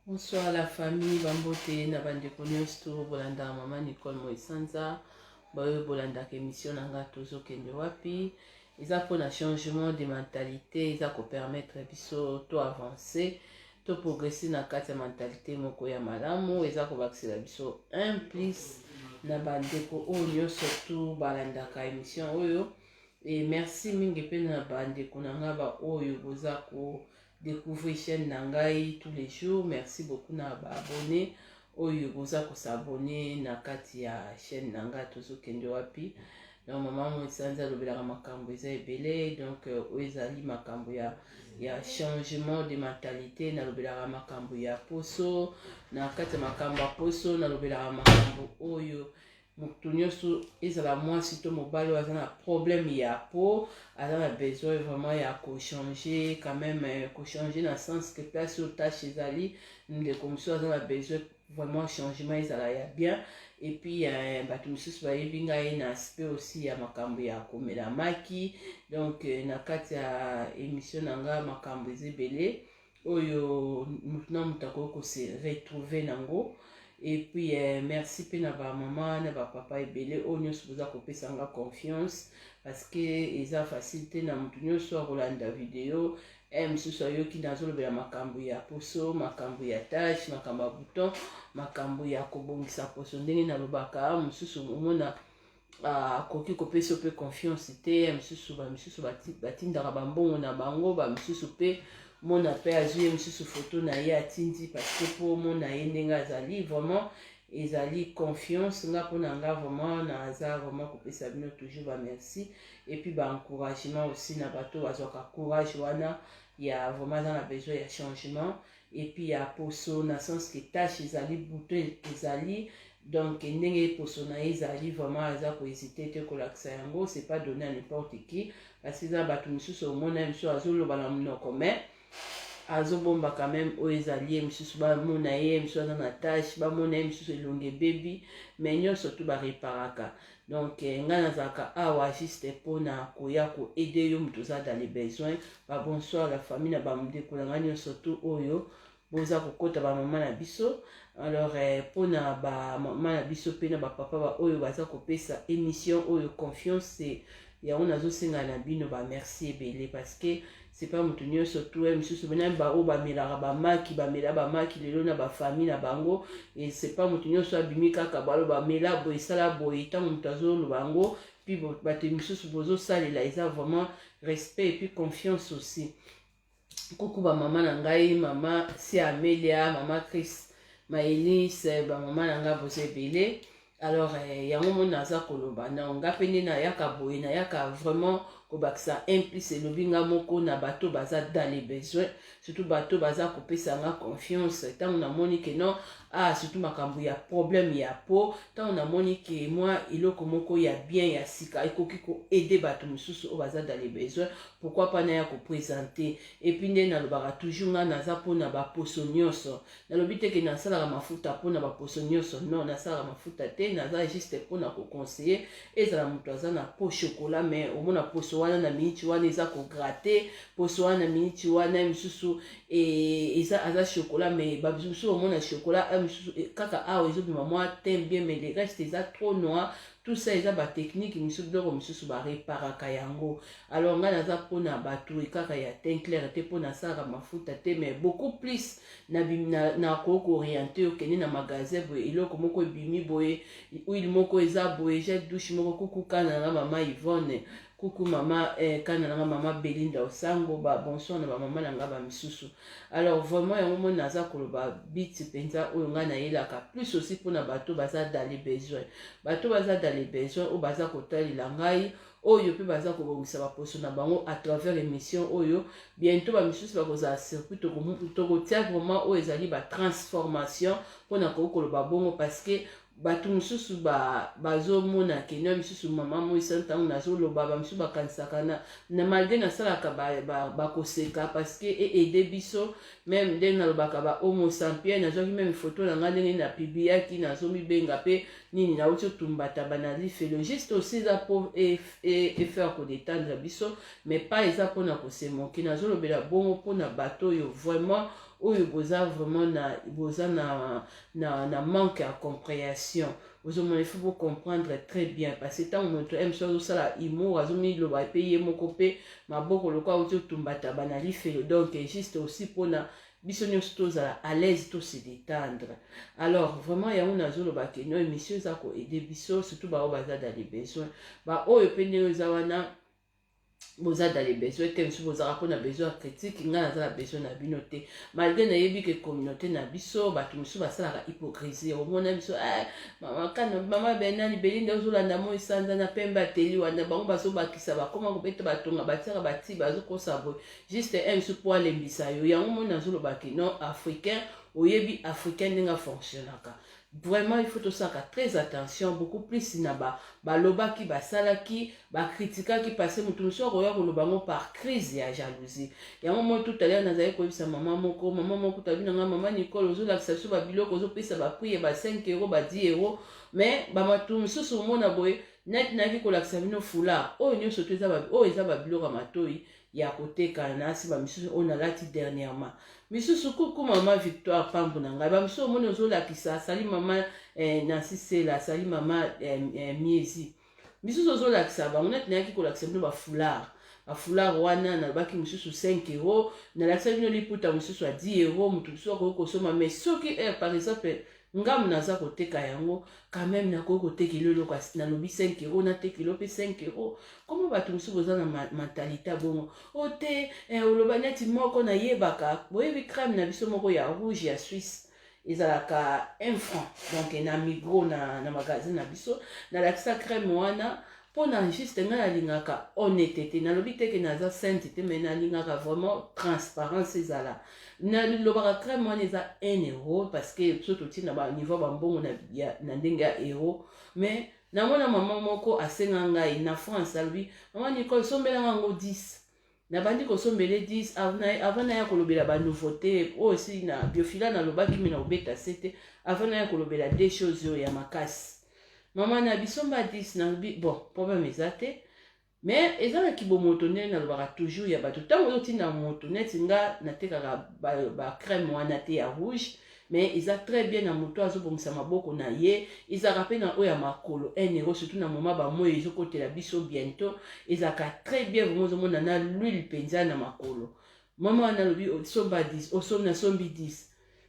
Bonsoir la famille, Bambote, Nabande Konyosto, Bolanda, Maman Nicole Moïsanza, Bolanda émission Nanga Tozo Kende Wapi. Ils ont pour un changement de mentalité, ils ont permettre biso to avancer, to progresser na kati ya mentalité moko ya malamu, ils ont baxer biso un plus na bandeko oyo surtout balanda ka émission oyo. Et merci mingi pe na bandeko nanga ba oyo boza ko découvrir chaîne Nangai tous les jours. Merci beaucoup na abonné. Oyo boza ko s'abonner na kati ya chaîne Nanga Tozo Kende Wapi. Donc maman Moïsanza lobela makambo eza ebele. Donc oezali makambo ya changement de mentalité na lobela makambo ya poso na kati makambo ya poso na lobela makambo oyo moto nyonso ezala mwasi to mobali oyo aza na problème ya peau aza na besoin vraiment ya kochanger quand même kochanger na sens que place oyo tâche ezali ndeko mosusu aza na besoin vraiment changement ezala ya bien et puis bato mosusu bayebi ngai na aspect aussi ya makambo ya komela maki donc na kati ya émission na nga makambo eza ebele oyo motu na moto akoki kose retrouver nango. Et puis merci pe na ba maman na ba papa ebele oyo nyonso boza kopesa nga confiance parce que eza facilité na motu nyonso akolanda video mosusu ayoki nazolobela makambo ya poso makambo ya tâche makambo ya bouton makambo ya kobongisa poso ndenge nalobaka mosusu omona akoki kopesa pe confiance te mosusu batindaka bambongo na bango bamisusu pe mona pe azwi mosusu photo na ye atindi parce que po mona ye ndenge azali vraiment ezali confiance nga mpona nga vraiment naza vraiment kopesa bino toujours bamerci et puis baencouragement aussi na bato bazwaka courage wana ya vraiment aza na besoin ya changement et puis ya poso na sens que tâche ezali bouton ezali donc ndenge poso na ye ezali vraiment aza kohésiter te kolakisa yango c'est pas donné à n'importe qui parce que eza bato mosusu omona mosusu azoloba na monoko mais azobomba quand même oyo ezali ye mosusu bamona ye mosusu aza na tâche bamona ye mosusu elonge bebi mais nyonso tu bareparaka donc ngai nazalaka awa juste mpona koya koaide yo moto oza dans les besoins babonsoir la famille na bamodeko na ngai nyonso tu oyo boza kokota bamama na biso alors mpona bamama na biso mpe na bapapa oyo baza kopesa émission oyo confiance yango nazosenga na bino bamerci ebele parce que c'est pas moto nyonso tu misusu bena bao bamelaka bamela bamaki lelo na bafamille na bango et c'est pas moto nyonso abimi kaka balo bamela boye esala boye ntango moto azoloba yango puis bato misusu bozosalela eza vraiment respect et puis confiance aussi kuku bamama na ngai mama si Amelia mama Chris Maëlys bamama na ngai boza ebele alors yango mona aza koloba na nga pe nde nayaka boye nayaka vraiment kobakisa implice elobi nga moko na bato baza dans les besoins surtout bato baza kopesa nga confiance ntango namoni ke non surtout makambo ya problème ya peau ntango namoni ke moi eloko moko ya bien ya sika ekoki koaide bato mosusu oyo baza dans les besoins pourquoi pas naya koprésenter et puis nde nalobaka toujours nga naza mpona baposo nyonso nalobi te ke nasalaka mafuta mpona baposo nyonso non nasalaka mafuta te naza juste mpona koconseiller ezala moto aza na po chocolat mais omona poso wana na miniti wana eza kogratte poso wana na miniti wana misusu eza aza chocolat mais babisusu omona chocolat misusu kaka awa ezobima mwa teint bien mais le reste eza trop noir tout ça eza batechnique misusu biloko misusu bareparaka yango alors nga naza mpona bato kaka ya teint clair te mpona asalaka mafuta te mais beaucoup plus nakoki kooriente okende na magasin boye eloko moko ebimi boye huile moko eza boye jet douche moko kuku kana na mama Yvonne kuku mama kana na mama Belinda Osango bonsoir na mama na nga misusu alors vraiment yango mona naza koloba biti penza oyo nga nayelaka plus aussi mpona bato baza dans les besoins bato baza dans les besoins oyo baza kotalela ngai oyo pe baza kobongisa baposo na bango à travers émission oyo bientôt bamisusu bakozala circuit tokotia vraiment oyo ezali batransformation mpona kokoloba bongo parce que bato mosusu bazomona kenya misusu mama moisa ntango nazoloba bamisusu bakanisaka na malgré nasalaka bakoseka parce que aide biso même ndenge nalobaka ba homo sapiens nazwaki même photo na nga ndenge na pibiaki nazomibenga mpe nini nauti otumbata banali felo juste aussi eza po effaire kodétendre biso mais pas eza mpona kosemoki nazolobela bongo mpona bato oyo vraiment oyo boza vraiment na manque à compréhension. Il faut vous comprendre très bien parce que tant que aime so ça la imo azumi lo ba payer moko pe maboko lo kwa uto tumbata banali fait donc juste aussi pour na biso nyonso à l'aise tout se détendre. Alors vraiment ya una zo lo ba ke no émission za ko aider biso surtout ba baza dans les besoins ba oyo pe ne wana boza dans les besoins te msu boza ko na besoin critique nga na besoin na binote malgré na yebi que communauté na biso batu msu basala ka hypocrisie au mona biso mama benani belinda ozolanda mo isanza na pemba teli wana bango baso bakisa bakoma kobeta batonga batira bati bazo kosa boy juste un msu pour lembisa yo yango mona zolo baki non africain oyebi africain ndinga fonctionnaka. Vraiment, il faut tout ça très attention, beaucoup plus loba qui basala qui critica qui passe mutu so roya kolobango par crise ya jalousie. Ya moment tout à l'heure nazaye ko bisa maman moko tabi na maman Nicole ozo la so ba biloko ozo pesa ba prix ba 5 euros ba 10 euros mais ba matu so mona boy net na vi ko la sabino fula o nyo so teza ba o eza ba biloko matoi ya côté kana si ba misu on a lati dernièrement misusu kuku mama Victoire pambu na ngai ba misu omoni ozola kisa sali mama Nancy Sela sali mama Miezi misusu ozola kisa ba monet na yaki ko la kisa no ba foulard wana na baki misusu 5 euros na la kisa bino liputa misusu a 10 euros mutu so ko kosoma mais soki par exemple ngam naza koteka yango quand même na ko koteka lelo kasi na lobi 5 euros na tekilo pe 5 euros comment ba tumsu boza na mentalité bongo ote oloba neti moko na yebaka boyebi crème na biso moko ya rouge ya Suisse ezalaka 1 franc donc na migros na magasin na biso na lakisa crème wana pona juste nga nalingaka honnêteté nalobi teke naza sainteté mais nalingaka vraiment transparence ezala na lobaka crème wana eza 1 euro parce que soto tina ba niveau bambongo na ndenge ya euro mais namona mama moko asenga ngai na France albi mama Nicole sombela ngango 10 na bandi ko sombele 10 avant na ya kolobela ba nouveauté aussi na biofila na lobaki mina obeta sete avant na ya kolobela des choses yo ya makasi maman na bisomba 10 na bon problème ezate mais ezala ki bo motonné na lobaka toujours ya bato tango otinda moto neti nga natekaka ba crème wana te ya rouge mais isa très bien na moto azobongisa maboko na ye izaka pe na oya makolo 1 euro surtout na moment ba moyo ezokotela biso bientôt izaka très bien vraiment ozomona na l'huile penza na makolo mama na lobi somba 10 osomna sombi 10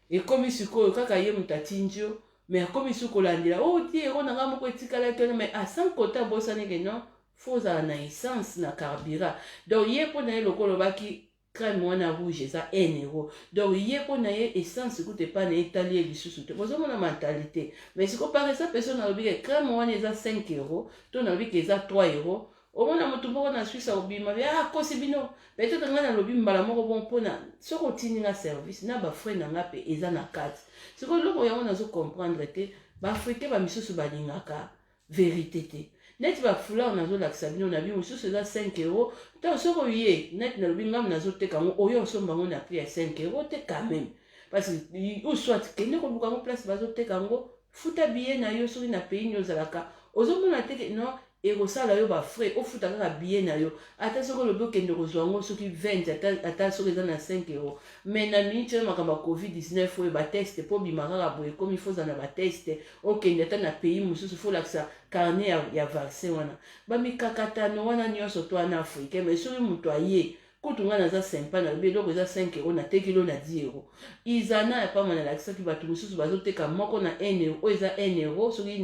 et comme sikoyo kaka ye mutatinjo mais comme sukolandela oh tie on nga moko etikala ke mais à 100 côté bosane ke non faut na essence na carburant donc ye po na lokolo baki crème wana rouge ça 1 euro donc ye po na ye essence coûte pas na italien lisusu te bozo mona mentalité mais si comparé ça personne na lobi crème wana ça 5 euros to na lobi que ça 3 euros au moins na mutumbo na Suisse obima ah kosibino peut-être nga na lobi mbala moko bon pona soko tininga service na ba frère na ngape eza na carte siko loko yango nazo comprendre te ba africain ba misusu balingaka vérité te net ba fula nazo lakisa bino na bi misusu eza 5 euros tant soko ye net na lobi ngam nazo teka ngo oyo somba ngo na prix ya 5 euros te quand même parce que ou soit kende ko buka ngo place bazo teka ngo futa billet na yo soki na pays nyozalaka ozomona te non ekosala yo ba frais ofuta kaka billet na yo ata soko lobi okende kozwa yango soki 20 ata soki eza na 5 euros mais na minute oyo makambo ya covid-19 oyo bateste mpo bima kaka boye komi foza na bateste okende ata na pays mosusu fo lakisa carnet ya vaccin wana bamikakatano wana nyonso to wana africain mais soki moto aye kutu nga naza sympa na lobi eloko eza 5 euros na tekilo na 10 euros izana ya pama na lakisaki bato mosusu bazoteka moko na 1 euro oyo eza 1 euro soki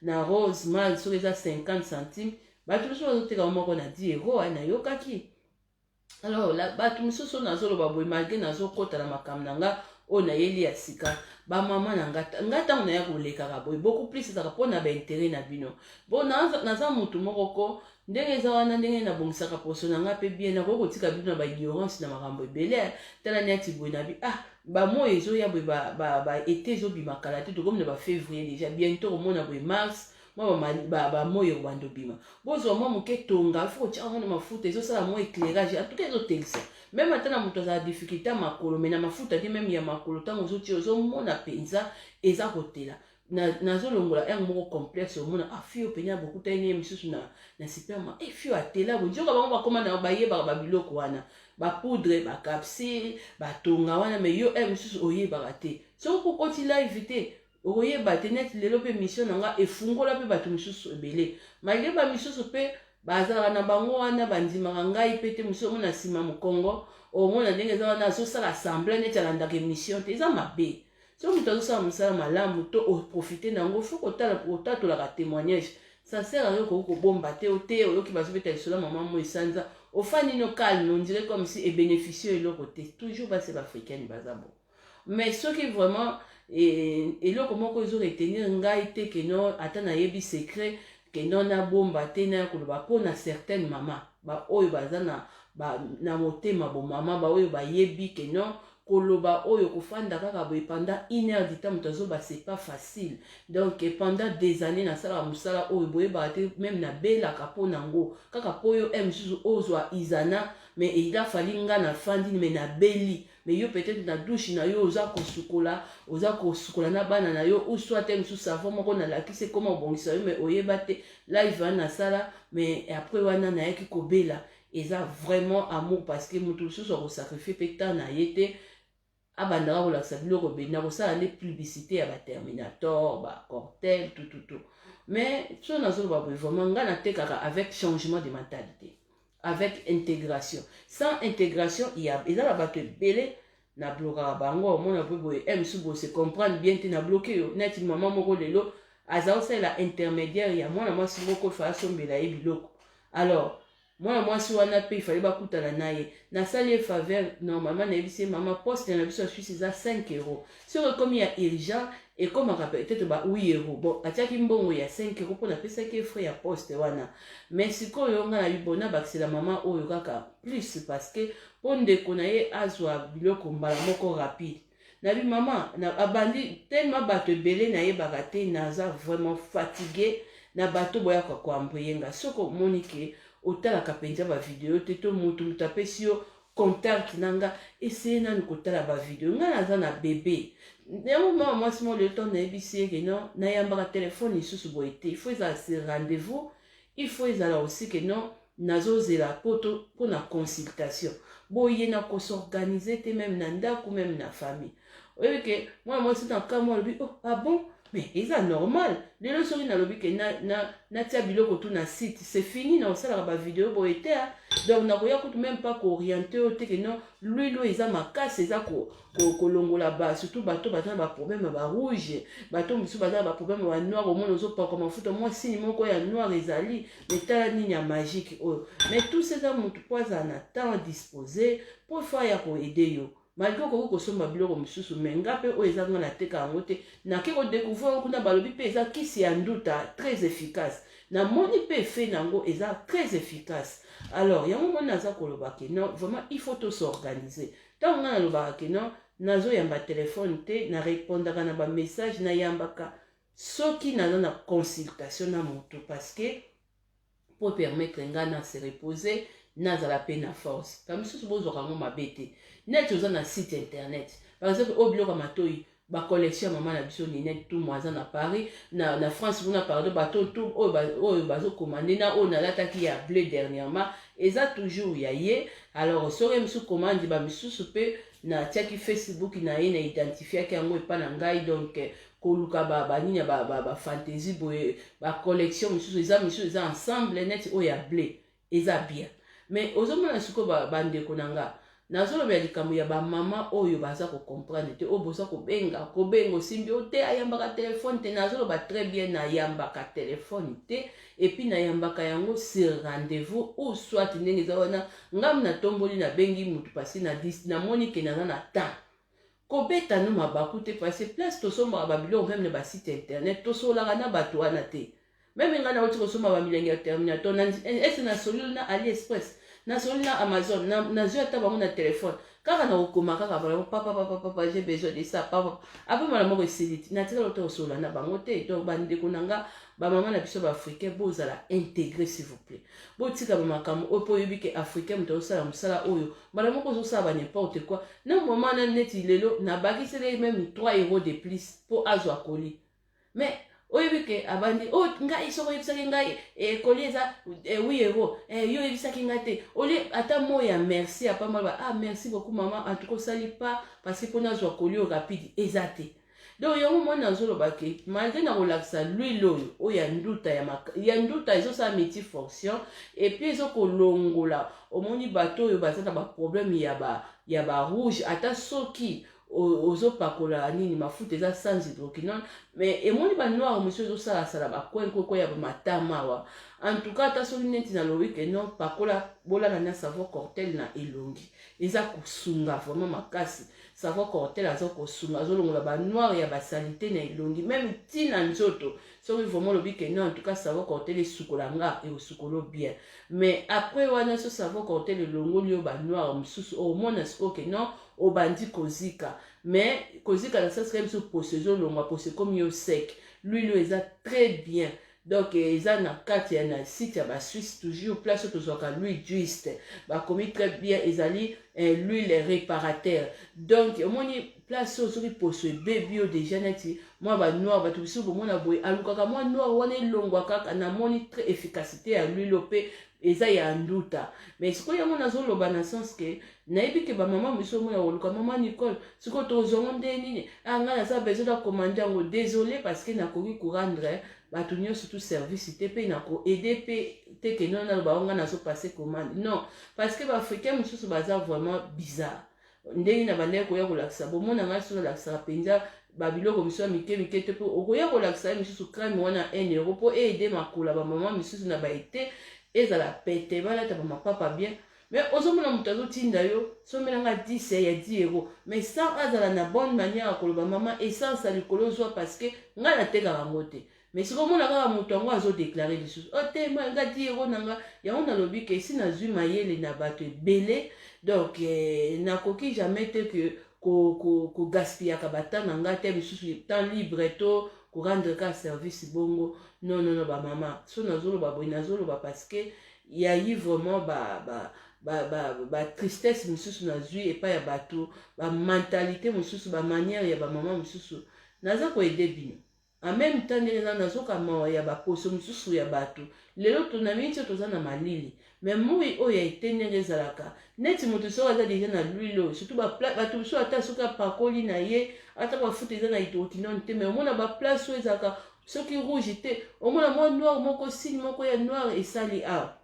na rose mal soki eza 50 centimes bato mosusu bazoteka moko na 10 euro nayokaki alors bato mosusu nazoloba boye malgré nazokota na makambo na nga oyo nayeli ya sika bamama na nga ntango naya kolekaka boye beaucoup plus ezaka mpo na baintere na bino bo naza motu moko ko ndenge eza wana ndenge nabongisaka poso na nga mpe bien nakoki kotika bino na baignorance na makambo ebele tala neti boye na bi bamoyo ezoya boye baete ezobima kala te tokomi na bafévrier déjà bientôt komona boye mars mwa bamoyo bando bima bozwa mwa moke tonga fo kotia ngo na mafuta ezosala mwa éclairage en tout cas ezotelisa même ata na moto azala difficulté ya makolo mais na mafuta te même ya makolo ntango ozotia ozomona mpenza eza kotela nazolongola yango moko complexe omona afio penya bokuta ene misusu na superma fio atela bo nzoka bango bakoma na bayebaka babiloko wana bapoudre bacapsule batonga wana mais yo mosusu oyebaka te soki kokoti live te okoyeba te neti lelo mpe mission na nga efungola mpe bato misusu ebele mayeba misusu mpe bazalaka na bango wana bandimaka ngai mpe te mosusu omona nsima mokongo omona ndenge eza wana azosala sembla neti alandaka émission te eza mabe soki moto azosala mosala malamu to oprofite nango fo kotatolaka témoignage ça sert à rien koki kobomba te ote oyoki bazobeta lisolo ya mama moi esanza ofandi no calme on dirait comme si ebénéficie eloko te toujours base baafricaine baza bon mais soki vraiment eloko moko ezoretenir ngai te keno ata nayebi secret keno nabomba te naya koloba mpona certaine mama baoyo baza na motema bomama baoyo bayebi keno koloba oyo kofanda kaka boye pendant 1 heure du temps moto azoba c'est pas facile donc pendant des années nasalaka mosala oyo boyebaka te même nabelaka mpo nango kaka mpo oyo mosusu ozwa izana mais il a fali nga nafandi mais nabeli mais yo peut-être na douche na yo oza kosukola na bana na yo ou soit te mosusu savon moko nalakisi ekoma obongisa yo mais oyeba te live wana nasala mais après wana nayaki kobela eza vraiment amour parce que moto mosusu akosakrifie mpe temps na ye te abandaka kolakisa biloko ebele na kosala nde publicité ya baterminator bacortel tout mais so nazoloba boye vraiment nga natekaka avec changement de mentalité avec intégration sans intégration ezala bato ebele na blokaka bango omona mpe boye mosusu boye se comprendre bien te na bloke yo neti mama moko lelo aza kosalela intermédiaire ya mwana mwasi moko efa asombela ye biloko alors mwana mwasi wana mpe ifali bakutana na ye nasali ye faveur normalement nayebisi ye mama poste na biso ya suisse eza 5 euros soki ekomi ya urgent ekomaka peut-être ba 8 euros bon atiaki mbongo ya 5 euros mpo napesaki ye frais ya poste wana mais sikoyo nga na bibona bakisela mama oyo kaka plus parce que mpo ndeko na ye azwa biloko mbala moko rapide nabi mama abandi tellement bato ebele nayebaka te naza vraiment fatigué na bato boyaka koambriyenga soki omoni ke otalaka mpenza bavideo te to motu apesi yo contact nanga eseye nani kotala bavideo nga naza na bebe yango mama mwasi mo lelo ntango nayebisi ye keno nayambaka telefone lisusu boye te il faut ezala se rendez-vous il faut ezala aussi keno nazozela mpo na consultation boye na kosorganize te même na ndako même na famille oyebi ke mwana mwasi na kamo alobi oh ah bon mais eza normal lelo soki nalobi ke natia biloko tu na site c'est fini na osalaka bavideo boye te donc nakoya kutu même pas kooriente oyo te ke non lwilo eza makasi eza kolongola surtout bato baza na baproblème ya barouge bato mosusu baza na baproblème ya noir omona ozopaka mafuta mwa sini moko ya noir ezali metala nini ya magique oyo mais tout eza motu mpo azala na temps disposé mpo fa ya koede yo malgré okoki kosomba biloko mosusu me nga mpe oyo eza nga nateka yango te nake kodécouvrir kuna balobi mpe eza kisi ya nduta très efficace namoni mpe efe nango eza très efficace alors yango moni naza koloba ke non vraiment il faut tosorganize ntango nga nalobaka ke non nazoyamba telefone te narépondaka na bamessage nayambaka soki naza na consultation na moto parce que pour permettre nga na se reposer nazala pe na force ka misusu bozwaka yango mabe te neti oza na site internet par exemple oyo biloko matoi bacollection ya mama na biso ninete tout moisa na Paris na France kuna pardon bato tout oyo bazokomande na oyo nalataki ya bleu dernièrement eza toujours ya ye alors soki misusu commande bamisusu mpe natiaki Facebook na ye na identifiaki yango epa na ngai donc koluka banini ya bafantaisie boye bacollection misusu eza ensemble neti oyo ya bleu eza bien mais ozomona sikoyo bandeko na nga nazoloba likambo ya bamama oyo baza kocomprendre te oyo boza kobenga osimbi o te ayambaka telefone te nazoloba très bien nayambaka telefone te epuis nayambaka yango sur rendez-vous ou soit ndenge eza wana ngamu natomboli nabengi mutu pasi namoni ke naza na temps kobeta no mabaku te parce place tosombaka babiloko meme na basite internet tosolaka na bato wana te meme ngai nauti kosomba bamilenge ya terminator ese na solule na AliExpress na solule na Amazon nazwi ata bango na telefone kaka na kokoma kaka vraiment papa j'ai besoin de ça papa ape mala moko esiliti natikala ota kosolola na bango te donc bandeko na nga bamama na biso baafricain bozala intégré s'il vous plaît botika bamakambo oyo mpo oyebi ke africain moto azosala mosala oyo mbala moko ozosala ba n'importe quoi na moma na neti lelo nabakiseli même 3 euros de plus mpo azwa koli mais oyebike abandi o ngai soko yebisaki ngai ekoli eza 8 euros yo yebisaki ngai te olie ata mo ya merci apamba ba ah merci beaucoup maman en tout cas osali pas parce que mpona azwa koli oyo rapide eza te. Donc yango mwana azoloba ke malgré na kolakisa l'huile oyo ya nduta ya nduta ezosala multifonction et puis ezokolongola omoni bato oyo baza na baproblème ya barouge ata soki ozopakola nini mafuta eza sans hydroquinone mais emoni banoire monsieur ezosalasala bakwenkoko ya bamatama awa en tout cas ata soki neti nalobi ke non pakola bolana na savon cortel na elongi eza kosunga vraiment makasi savon cortel azokosunga azolongola banoire ya basalite na elongi même ntina nzoto soki vraiment lobi ke non en tout cas savon cortel esukola nga eosukolo bien mais après wana so savon cortel elongoli yo banoire mosusu omona sikoyo ke non obandi kozika mais kozika na sens quand même so pose ezolongwa pose comme yo sec l'huile eza très bien. Donc eza na kati ya na site ya ba Suisse toujours place to zoka l'huile juste ba komi très bien ezali l'huile réparateur. Donc omoni place soki pose baby déjà neti moi ba noir ba tubisu bo mona boy alukaka moi noir wana elongwa kaka na moni très efficacité ya l'huile opé eza ya nduta mais siko yango nazoloba na sens ke nayebi ke bamama miso mona koluka mama Nicole siko tozongo nde nini nga naza besoin da commande yango désolé parce que nakoki korendre bato nyonso tout service te mpe nako aider mpe te ke non naloba ngo nazo passer commande non parce que baafricain mosusu baza vraiment bizarre ndenge na bandeko koya kolakisa bomona ngai so nalakisaka mpenza babiloko miso ya mike mike te mpo okoya kolakisa ye misusu crème wana 1 euro mpo aide makola bamama misusu na baete ezala pete balata bamapapa bien mais ozomona moto azotinda yo somelanga 10 ya 10 euros mais sans azala na bonne manière ya koloba mama essence ya likolo ozwa parce que ngai natekaka yango te mais si komona kaka moto yango azodeklare lisusu te nga 10 euros nanga yango nalobi ke esi nazwi mayele na bato ebele donc nakoki jamais te ke kogaspillaka batanga na nga te lisusu temps libre to korendre ka service bongo non non non bamama so nazoloba boye nazoloba parce que yayi vraiment ba tristesse mosusu nazwi epai ya bato bamentalité mosusu bamanière ya bamama mosusu naza koede bino en même temps ndenge nazoka mawa ya baposo mosusu ya bato lelo tonamini ti toza na malili mais moi oyo ya ete ndenge ezalaka neti moto soki aza deja na l'huile oyo surtout bato mosusu ata soki apakoli na ye ata bafuta eza na hydroquinone te mais omona baplace oyo ezalaka soki rouge te omona mwa noir moko signe moko ya noir esali awa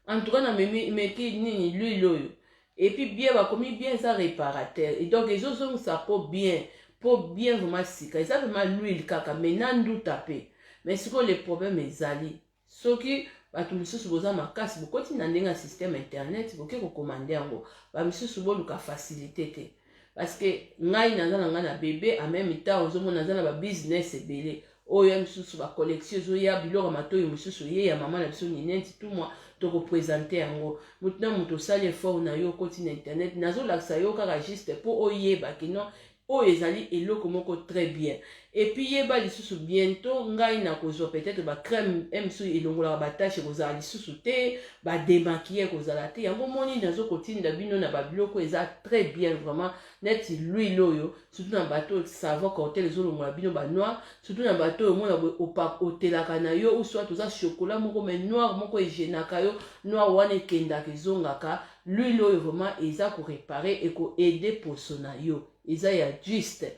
en tout cas na meki nini l'huile oyo et puis bien bakomi bien eza réparateur et donc ezozongisa po bien vraiment sika eza vraiment l'huile kaka mais na nduta pe mais sikoyo le problème ezali soki bato misusu boza makasi bokoti na ndenge ya système internet boke kokomande yango bamisusu boluka facilité te parce que ngai naza na ngai na bébé en même temps ozomona naza na babusiness ebele oyo ya misusu bacollection ezoya biloko matoyo misusu ye ya mama na biso nineti tout moi tokopresente yango motu na moto osali effort na yo okoti na internet nazolakisa yo kaka juste mpo oyeba kino oyo ezali eloko moko très bien et puis yeba lisusu bientôt ngai nakozwa peut-être bacrème misusu elongolaka batache ekozala lisusu te bademaquille kozala te yango moni nazokotinda bino na babiloko eza très bien vraiment neti l'huile oyo surtout na bato savon cortel ezolongola bino banoir surtout na bato oyo omona otelaka na yo uswa toza chocolat moko mais noir moko egenaka yo noir wana ekendaka ezongaka l'huile oyo vraiment eza korepare ekoaide poso na yo eza ya juste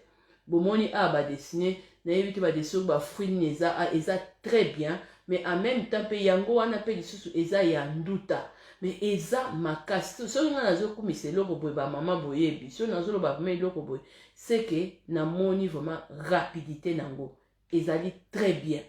bomoni a badesine nayebi te badesine bafruit nini eza très bien mais en même temps mpe yango wana mpe lisusu eza ya nduta mais eza makasi soki nga nazokumisa eloko boye bamama boyebi soki nazoloba vraimen eloko boye c'est que namoni vraiment rapidité nango ezali très bien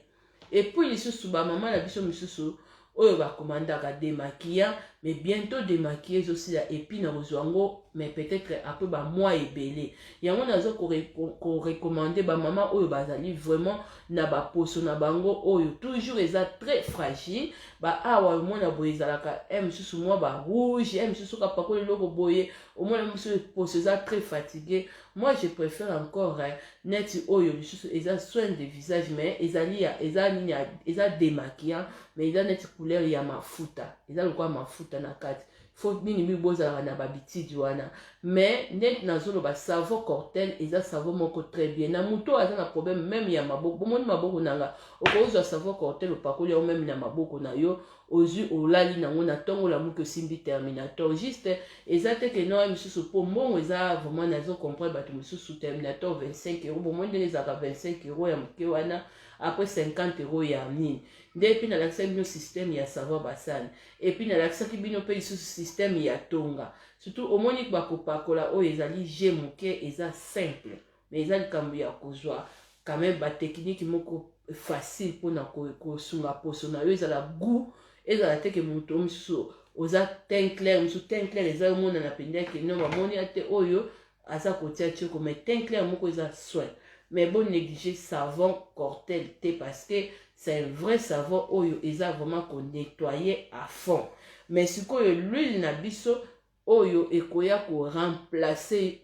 et puis lisusu bamama na biso misusu oyo bakomandaka démaquillant mais bientôt démaquiller ezosila epi na kozwa yango mais peut-être après bamois ebele yango nazo korekomande bamama oyo bazali vraiment na baposo na bango oyo toujours eza très fragile baawa omona boye ezalaka misusu mwa barouge misusu kapakoli eloko boye omona misusu poso eza très fatigué. Moi je préfère encore neti oyo lisusu eza soin de visage mais eza démaquillant mais eza neti couleur ya mafuta eza lokola mafuta na kati faut minimi bozala na babitidi wana. Mais net nazolo ba savon Cortel eza savon moko très bien. Na muto aza na problème même ya maboko. Bomoni maboko nanga. Okozo savon Cortel opakoli ya même na maboko na yo. Ozu olali nango na tongo la muke simbi Terminator. Juste eza te que non misusu po mbongo eza vraiment nazo comprendre bato misusu Terminator 25 €. Bomoni ndenge ezaka 25 € ya muke wana. Après 50 € ya nini. Nde puis na lakisa bino système ya savon basani. Et puis na lakisa ki bino pe lisusu système ya tonga. Surtout omoni bakopakola oyo ezali je muke eza simple. Mais ezali kambu ya kozwa quand même ba technique moko facile pona ko sunga poso na yo ezala goût ezala te ke muto misusu oza teint clair misusu teint clair eza mona na penda ke no bamoni ate oyo aza kotia tiko mais teint clair moko eza soin. Mais bon négliger savon Cortel T parce que c'est un vrai savon oyo eza vraiment qu'on nettoyer à fond. Mais si quoi l'huile na biso oyo ekoya ko remplacer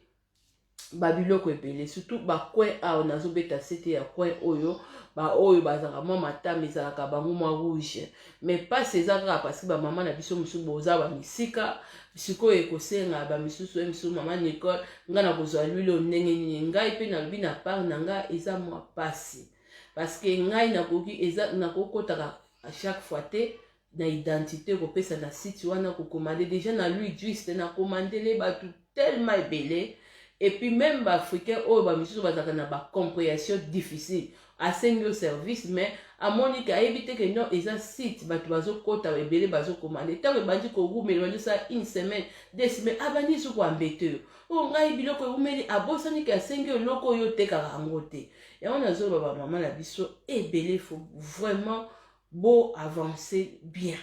babiloko ebele surtout ba coin a onazo beta sete ya coin oyo ba oyo bazaka mwa matama ezalaka bango mwa rouge. Mais pas ces agra parce que ba maman na biso musu boza ba misika siko ekosenga ba misusu misusu maman Nicole nga na kozwa l'huile ndenge nini ngai pe na lobi na part na nga eza mwa pasi parce que ngai na koki eza na kokotaka à chaque fois te na identité ko pesa na site wana ko commander déjà na l'huile juste na commander les batu tellement ebele. Et puis même les Africains, oh, bah, monsieur, bah, na ba compréhension difficile. À 5 service, mais à Monique a évité que non, ils ont site, bah, tu vas au côté, bah, belé, bah, commander. Tant que bah, tu cours, mais bah, ça une semaine, 2 semaines, ah, bah, ni sur quoi embêter. Oh, on a eu biloko, vous mettez à Bossani qu'à 5 loko yo te karangote. Et on a zo, bah, maman, la biso, et belé, faut vraiment beau avancer bien.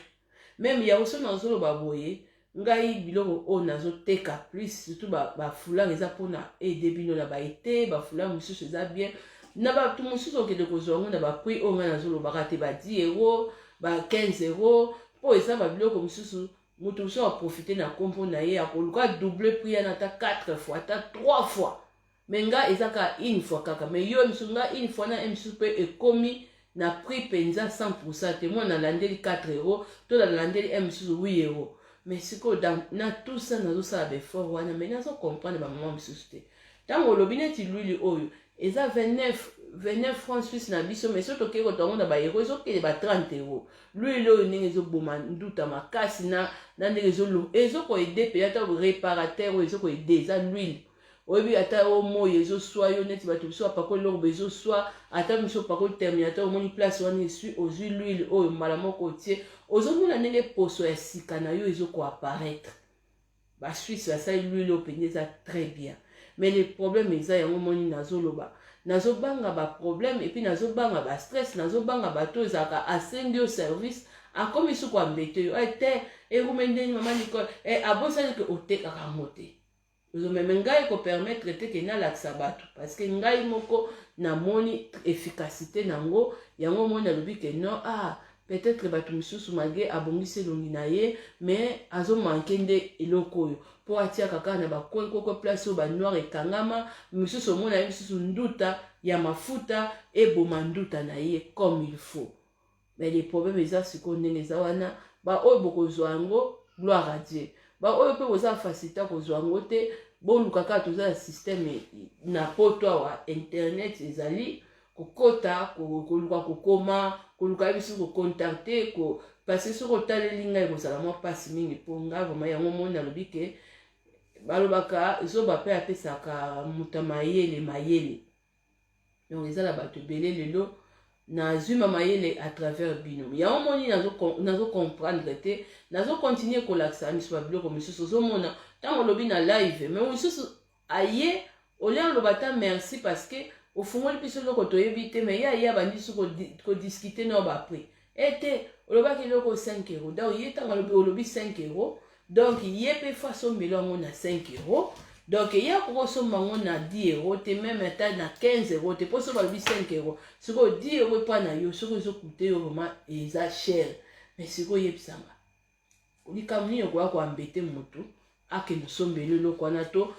Même il y a aussi dans zo, bah, boye. Ngai biloko o nazo teka plus surtout ba foulard eza pona aider bino na ba été ba foulard mususu eza bien na ba tout mususu okende kozonga na ba prix o nga nazo lo bakate ba 10 €, ba 15 € po eza ba biloko mususu mutu so profiter na kompo na ye akoluka doubler prix na ta 4 fois ta 3 fois mais nga eza ka une fois kaka mais yo mususu nga une fois na mususu pe ekomi na prix penza 100% te moi na landeli 4 € to na landeli mususu 8 €. Mais c'est que dans tout ça, nous avons fort, mais nous avons compris que maman me tant que le binet l'huile oil, ils ont 29 francs suisses na biso, mais surtout que quand on a ba euro, ils ont 30 €. L'huile oil n'est pas bon, doute à ma casse na les olo, ils ont aider peut-être réparateur, ils ont aider ça l'huile. Oui, ata au mot yezo soit honnête ba tout soit pas que l'or bezo soit ata miso pas que Terminator mon place on est sur aux huiles au malamo côtier aux hommes na nene poso ya sika na yo ezo ko apparaître ba Suisse ça l'huile au peneza très bien mais les problèmes eza yango moni nazo banga ba problème et puis nazo banga ba stress nazo banga ba to ezaka assendi au service a comme iso ko ambete yo ete e rumende maman Nicole e abosa que ote karamote. Même ngai ko permettre que na laksa bato parce que ngai moko na moni efficacité nango yango moni alobi que non ah peut-être bato misusu malgré abongisi longi na ye mais azo manquer nde eloko yo po atia kaka na ba koko place ba noir ekangama misusu mona misusu nduta ya mafuta e boma nduta na ye comme il faut mais les problèmes eza siko ndenge za wana ba oyo bokozwa ngo gloire à Dieu ba oyo pe boza facilité kozwa ngo te bon kaka toza système na poto wa internet ezali kokota koluka kokoma koluka biso ko contacter ko parce que soko taleli ngai kozala mwa pasi mingi po nga vraiment yango mona lobi ke balobaka ezoba pe apesaka mayele donc ezala bato ebele lelo nazwima mayele à travers bino yango moni nazo comprendre te nazo continuer kolakisa miso babiloko misusu ozomona ntango olobi na live mais misusu aye olia oloba ta merci parce que ofungoli biso eloko toyebi te mais ye abandi so kodiscute na bapri ete olobaki eloko 5 €. Donc ye ntango olobi 5 €, donc ye mpe fo asombeli yango na 5 €. Donc ye akokosomba yango na 10 € te même ata na 15 € te mpo so balobi 5 €. Sikoyo 10 € epa na yo soki ezokute yo vraiment eza cher mais sikoyo yebisanga likambo nini okoya koambete motu akende osombeli eloko wana to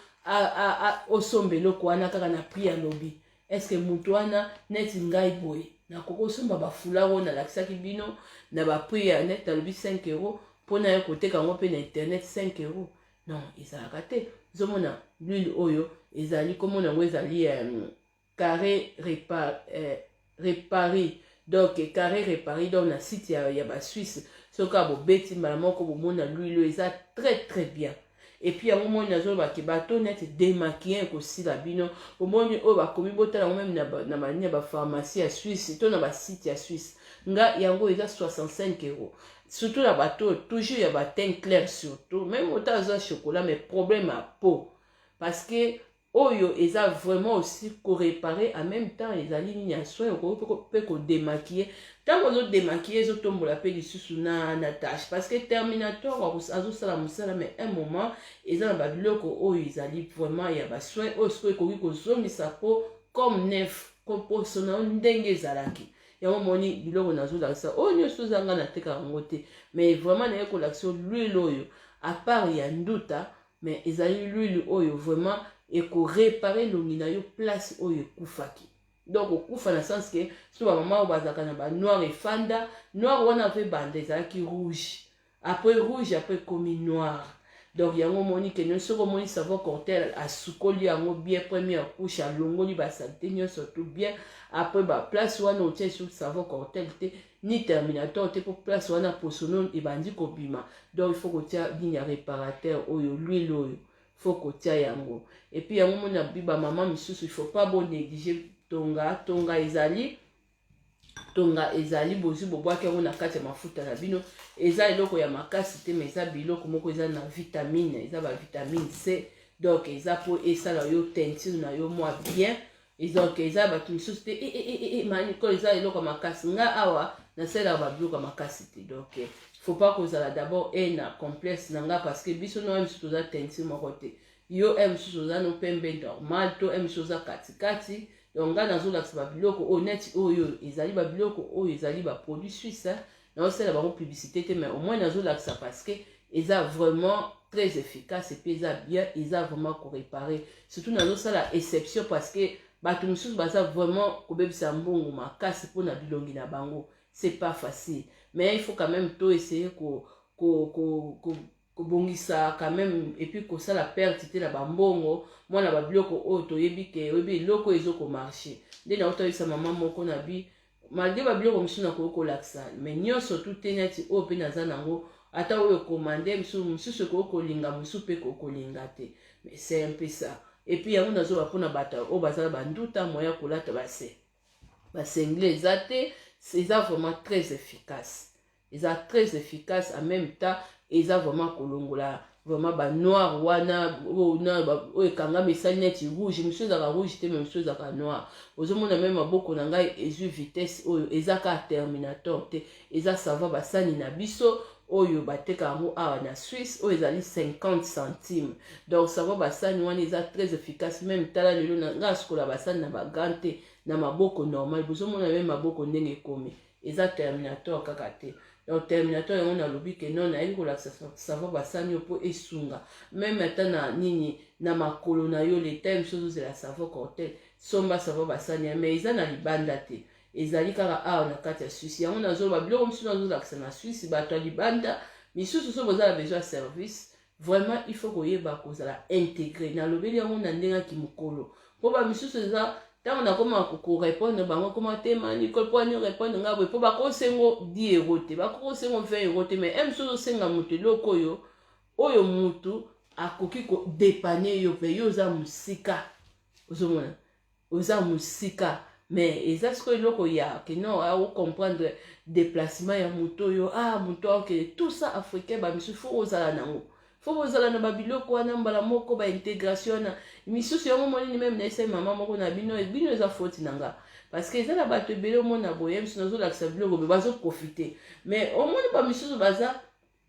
osombeli eloko wana kaka na prix ya lobi est-ce que motu wana neti ngai boye nakokosomba bafula oyo nalakisaki bino na baprix ya net alobi 5 €. pour na côté quand on peut internet 5 euros. Non, ils ont raté. Zomona l'huile oyo, ils allaient comme on a ezali carré réparé. Donc carré réparé dans la site il y a ba Suisse. Ce cas bo beti maman ko bo mona l'huile eza très bien. Et puis à un moment nazo ba ki bato net démaquiller aussi la bino. Au moment o ba komi botala même na ba pharmacie à Suisse, to na ba site à Suisse. Nga yango eza 65 euros. Surtout la bateau, toujours il y a un teint clair surtout. Même autant de chocolat, mais problème à peau. Parce que Oyo, ils ont vraiment aussi réparé en même temps, ils ont mis en soin, ils peuvent démaquiller. Tant qu'on a démaquillé, ils ont tombé la paix sous na tâche. Parce que Terminator, mais un moment, ils ont un babiloko, oh, ils ont vraiment, il y a un soin, oh, ce qu'ils ont mis sa peau comme neuf, comme pour son nom, dengue zalaki. Yango moni biloko nazo lakisa o nyoso zanga na teka ngote mais vraiment na ko lakisa l'huile oyo à part ya nduta mais ezali l'huile oyo vraiment et ko réparer l'ongina yo place oyo kufaki donc kufa na sens que so ba mama bazaka na ba noir et fanda noir wana fait bande ezalaki rouge après comme noir. Donc yango moni que nous soko moni savon cortel a soukoli yango bien première couche à longoli ba santé nyo surtout bien après ba place wana otie sur savon cortel te ni terminator te pour place wana posonon e bandi ko bima. Donc il faut que tia ligne réparateur oyo l'huile oyo faut que tia yango et puis yango moni biba maman misusu il faut pas bon négliger tonga ezali bozi bobwaki yango na kati ya mafuta na bino eza eloko ya makasi te mais eza biloko moko eza na vitamine eza ba vitamine C donc eza po esala yo teinture na yo mwa bien donc eza bato misusu te maniko eza eloko ya makasi nga awa nasalaka babiloko ya makasi te donc faut pas kozala d'abord na complexe na nga parce que biso no misusu toza teinture moko te yo misusu oza no pembe normal to misusu oza katikati. Donc là dans la babiloko honnête oyo ezali babiloko oyo ezali ba produit suisse na osala ba publicité mais au moins dans la ça parce que eza vraiment très efficace et puis eza bien eza vraiment ko réparer surtout dans la exception parce que bato misusu baza vraiment ko bebisa mbongo makasi pour na bilongi na bango c'est pas facile mais il faut quand même to essayer kobongisa quand même et puis ça la perte te la bambongo moi na babiloko oyo toyebi ke oyebi eloko ezoko marché nde na otoyisa mama moko na bi malgré babiloko mosusu na kokolakisa mais nyonso tu te neti oyo mpe naza nango ata oyo komande mosusu kokolinga mosusu mpe kokolinga te mais c'est un peu ça et puis yango nazoba mpona bato oyo bazala banduta moya kolata basengle eza te eza vraiment très efficace eza très efficace en même temps eza vraiment kolongola vraiment ba noir wana o ekanga mesali neti rouge monsieur ezaka rouge te mais monsieur ezaka noir ozomona même maboko na ngai ezwi vitesse oyo ezaka terminator te eza savon basani na biso oyo bateka yango awa na Suisse oyo ezali 50 centimes donc savon basani wana eza très efficace même tala lelo na nga sukola basani na bagante na maboko normal bozomona même maboko ndenge ekomi eza terminator kaka te. Donc terminator on a lobby que non na iko la savon basani po esunga même ata na nini na makolo na yo les thèmes choses de la savon cortel somba savon basani mais ils na libanda te ezali kaka a na kati ya Suisse yango nazo ba biloko misusu nazo la na Suisse bato libanda misusu so bozala besoin service vraiment il faut koyeba kozala intégrer na lobeli yango na ndenga ki mukolo po ba misusu eza tant on a comment répondre bango comment te mani ko po ni répondre ngabo po ba ko sengo 10 euros te ba ko sengo 20 euros te mais so senga mutu loko yo oyo mutu akoki ko dépanner yo pe yo za musika ozomona oza musika mais eza ce que loko ya que non a comprendre déplacement ya mutu yo mutu ok tout ça africain ba misu fo ozala nango faut bozala na babiloko wana mbala moko ba intégration na misusu yango moni même na ese mama moko na bino eza faute nanga parce que eza na bato ebele mona boye misusu nazo lakisa biloko be bazo profiter mais au moins ba misusu baza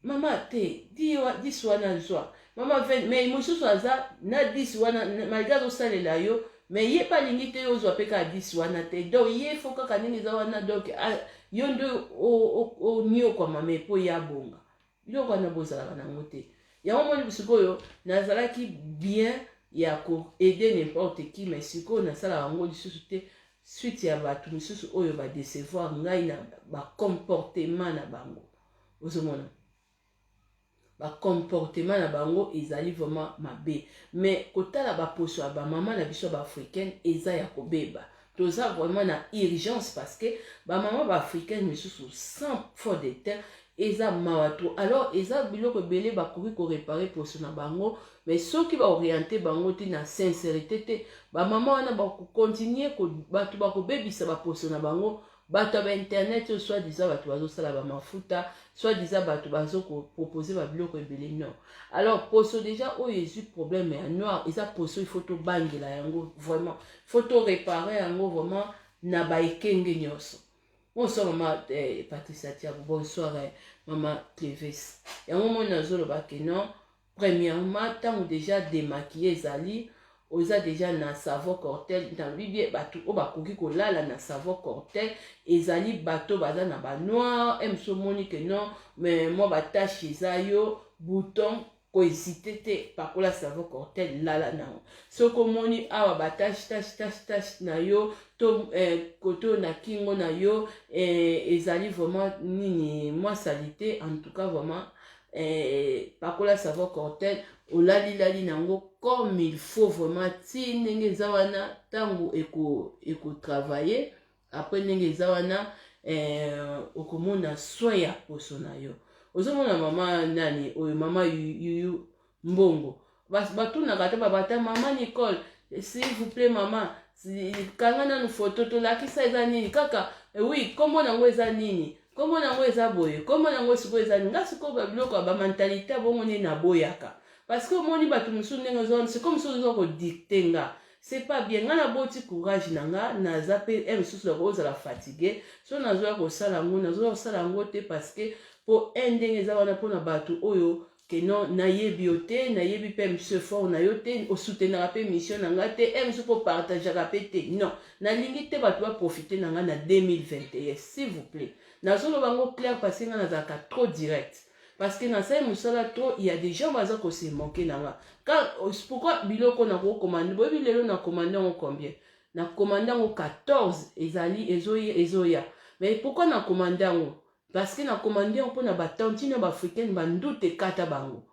mama te di wana zwa mama 20 mais misusu aza na 10 wana malgré zo salela yo mais ye pa lingi te yo zwa peka 10 wana te donc ye faut kaka nini za wana donc yo ndo o nyo kwa mama po ya bonga biloko wana bozala na ngote yango moni sikoyo nazalaki bien ya ko aider n'importe qui mais sikoyo nasala yango lisusu te suite ya bato misusu oyo ba décevoir ngai na ba comportement na bango ozomona ba comportement na bango ezali vraiment mabe. Mais kotala ba poso ya ba maman na biso ba africaine eza ya kobeba. Toza vraiment na urgence parce que ba maman ba africaine misusu sans faute de terre eza mawato. Alors eza biloko belé ba koki ko réparer poso na bango, mais ceux qui va orienter bango ti na sincérité te ba maman wana ba ko continuer ko batu ba ko bebisa ba poso na bango. Bato ba internet soit disant bato bazo sala ba mafuta, soit disant bato bazo ko proposer ba biloko ebele non. Alors poso déjà o yesu problème ya noir, eza poso il faut to bangela yango vraiment, faut to réparer yango vraiment na ba ekenge nyoso. Bonsoir maman Patricia Thiago, bonsoir maman Cleves. Yango mo nazolo ba ke non, premièrement tant déjà démaquiller zali oza déjà na savon cortel dans bibie bato o bakoki kolala na savon cortel ezali bato baza na ba noir emso moni que non mais moi ba tache eza yo bouton ko hésiter te pakola savon cortel lala na soko moni awa ba tache na yo to koto na kingo na yo ezali vraiment nini moi salité en tout cas vraiment pakola savon cortel olali nango comme il faut vraiment ti ndenge eza wana tango eko travailler après ndenge eza wana okomona soin ya poso na yo ozomona mama nani oyo mama yuyu mbongo batunaka te babata mama Nicole s'il vous plaît mama kanga nanu photo tolakisa eza nini kaka oui kombo nango eza nini kombo nango eza boye kombo nango sikoyo eza nini nga sikoyo babiloko ya bamentalité bongo nini naboyaka. Parce que mon bato musu ndenge c'est comme si on ko dicter nga. C'est pas bien. Nga na boti courage nanga na zape musu ko za la fatigué. So na zo ko sala ngo na zo sala ngo te parce que pour endenge za wana pona bato oyo que non na yebi ote na yebi pe monsieur fort na yote o soutenir pe mission nanga te musu ko partager ka te. Non, na lingi te bato ba profiter nanga na 2021 s'il vous plaît. Na zo lo bango clair parce que nga na za trop direct. Parce que dans ce musala trop, il y a des gens qui se moquent. Pourquoi biloko na ko commande? Bobi lelo na commande on combien? Na commande on 14 ezali ezoya. Mais pourquoi na commande on? Parce que na commande on pona ba tantine ba africaine ba ndoute kata bango.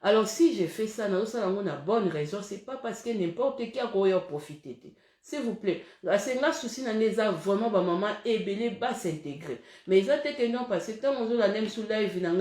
Alors si j'ai fait ça na ça na bonne raison, c'est pas parce que n'importe qui a koyo profiter. S'il vous plaît, c'est un souci na neza vraiment ba maman ebele ba s'intégrer. Mais ça te non parce que tant on la même sous live na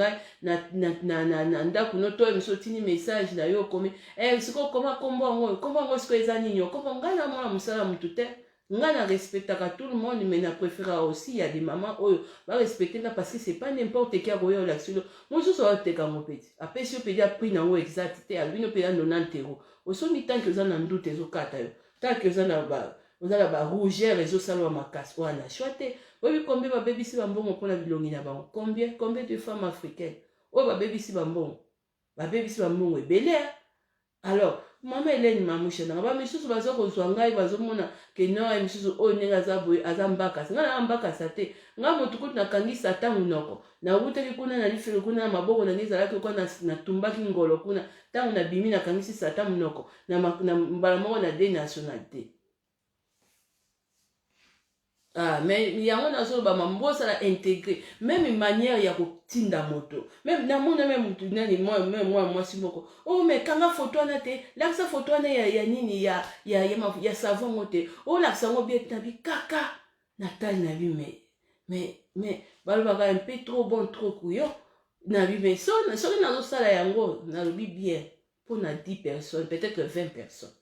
ndako no to me sotini message na yo comme siko comment ngo siko ezani nyo comment ngana mona musala mutute ngana respectaka tout le monde mais na préféra aussi il y a des mamans va respecter là parce que c'est pas n'importe qui a koyo là sur moi je so te ka mo petit après si pe dia prix na wo exact te a lui no pe 90 €. Au son mi tant que ça na ndoute ezokata yo. Tant que vous avez la rougeur, les os salons ma casse, ou à la chouette. Oui, combien de bébés si bambon pour la bilongi na bango? Combien de femmes africaines? Oh, ma bébé si bambon. Ma bébé si bambon est belle. Alors, maman Hélène mamouche na ba misusu bazo ko zwanga bazo mona ke no misusu o nenga za boy azambaka. Nga mbaka sate. Nga motukutu na kangisa tangu noko. Na wuteli kuna na lifelo kuna na maboko na niza laki kwa na tumbaki ngolo kuna tangu na bimi na kangisi sata mnoko na mbalamoko na de nationalité. Ah, mais il y a un autre mambo ça l'a intégré même une manière ya ko tinda moto même na mona même moi si moko oh mais quand la photo na te la sa photo na ya nini ya savon moté oh la sango bien tabi kaka natal na bi mais balba un peu trop bon trop couillon na bi mais so na zo sala yango na lobi bien pour na 10 personnes peut-être 20 personnes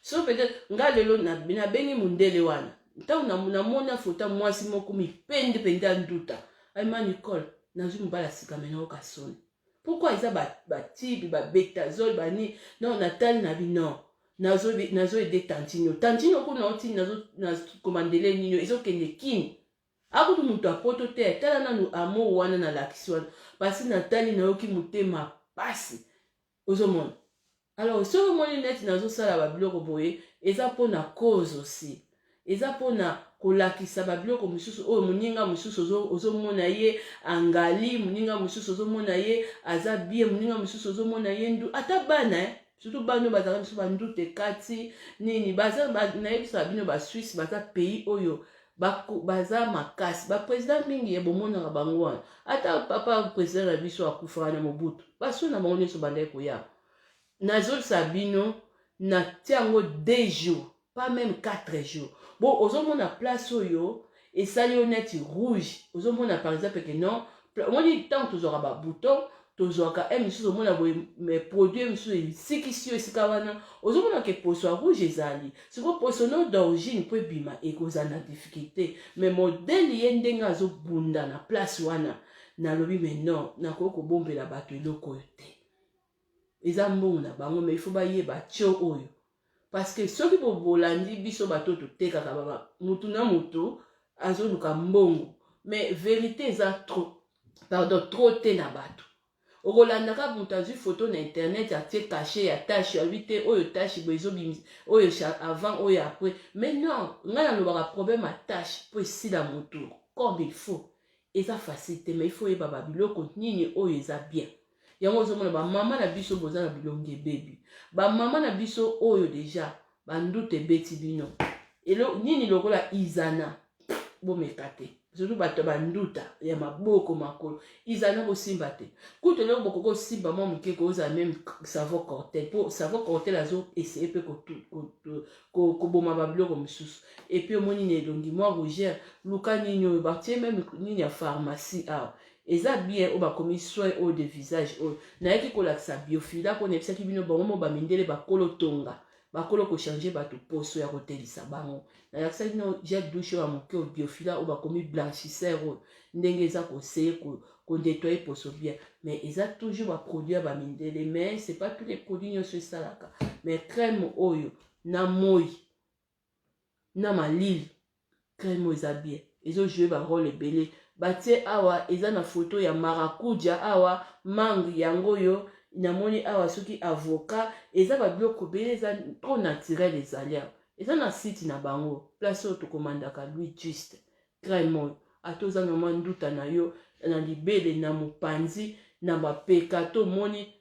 so peut-être ngalelo na bengi mundele wana tant na mona photo moi si moko mi pende nduta ay ma Nicole na zu mbala sika mena ka soni pourquoi ils a ba tibi ba betazol ba ni non natal na bi non nazo aider tantino ko na oti na commandele nino izo kende kini akutu mutu apoto te tala nanu amo wana na lakiswana parce natali na yoki mutema pasi ozomona. Alors so moni net nazo sala ba biloko boye eza pona cause aussi eza pona kolakisa ba biloko mususu o muninga mususu ozomona ye angali muninga mususu ozomona ye azabie muninga mususu ozomona ye ndu atabana surtout bano bazaka mususu bandu te kati nini baza na yebisa bino ba Suisse baza pays oyo baza makasi président mingi bomonaka bango wana ata papa président na biso akufaka na Mobutu baso na bango nyonso bandai koya nazolisa bino na tiango 2 jours pas même 4 jours bon ozomona place oyo esali honnête rouge ozomona par exemple que non moni tant tozwaka ba bouton tozwaka misusu omona boye produit misusu esikisi yo esika wana ozomona ke poso ya rouge ezali siko poso no d'origine mpo ebima ekozala na difficulté mais modele ye ndenge azobunda na place wana nalobi mais non nakoki kobombela bato eloko oyo te eza mbongo na bango mais ifo bayeba tio oyo parce que soki bolandi biso bato totekaka baba mutu na mutu azoluka mbongo mais vérité eza trop te na bato okolandaka mutu azwi photo na internet atie caché ya tache ya te oyo tache boezobimisa oyo avant oyo après mais non ngai nalobaka problème ya tache po esila mutu comme il faut eza facile te mais il faut yeba babiloko nini oyo eza bien yango ozomona bamama na biso boza na bilongi ebebi bamama na biso oyo deja banduta ebeti bino nini lokola izana bomeka te surtout bato banduta ya maboko makolo izana bosimba te kutu eloko bokoko osimba mwa moke kozala meme savon cortel po savon cortel azo essaye mpe koboma babiloko mosusu epuis omoni na elongi mwa rougere luka nini oyo batie meme nini ya pharmacie awa eza bien oyo bakomi soin oyo de visage oyo nayaki kolakisa biofila mpo nayebisaki bino bango mo bamindele bakolo tonga bakolo kochange bato poso ya kotelisa bango nayakisaki bino gel douche oyo ya moke oyo biofila oyo bakomi blanchisseur oyo ndenge eza koseye kodetoye poso bien mais eza toujours baproduit ya bamindele mais c'est pas tous les produits nyonso esalaka mais crème oyo na moi na malili crème oyo eza bien ezojue barole ebele batie awa eza na photo ya marakuja awa mangue yango oyo namoni awa soki avocat eza babiloko bele eza trop naturel ezali awa eza na site na bango place oyo tokomandaka lui juste crème oyo ata oza na mwa nduta na yo na libele na mopanzi na bapeka to moni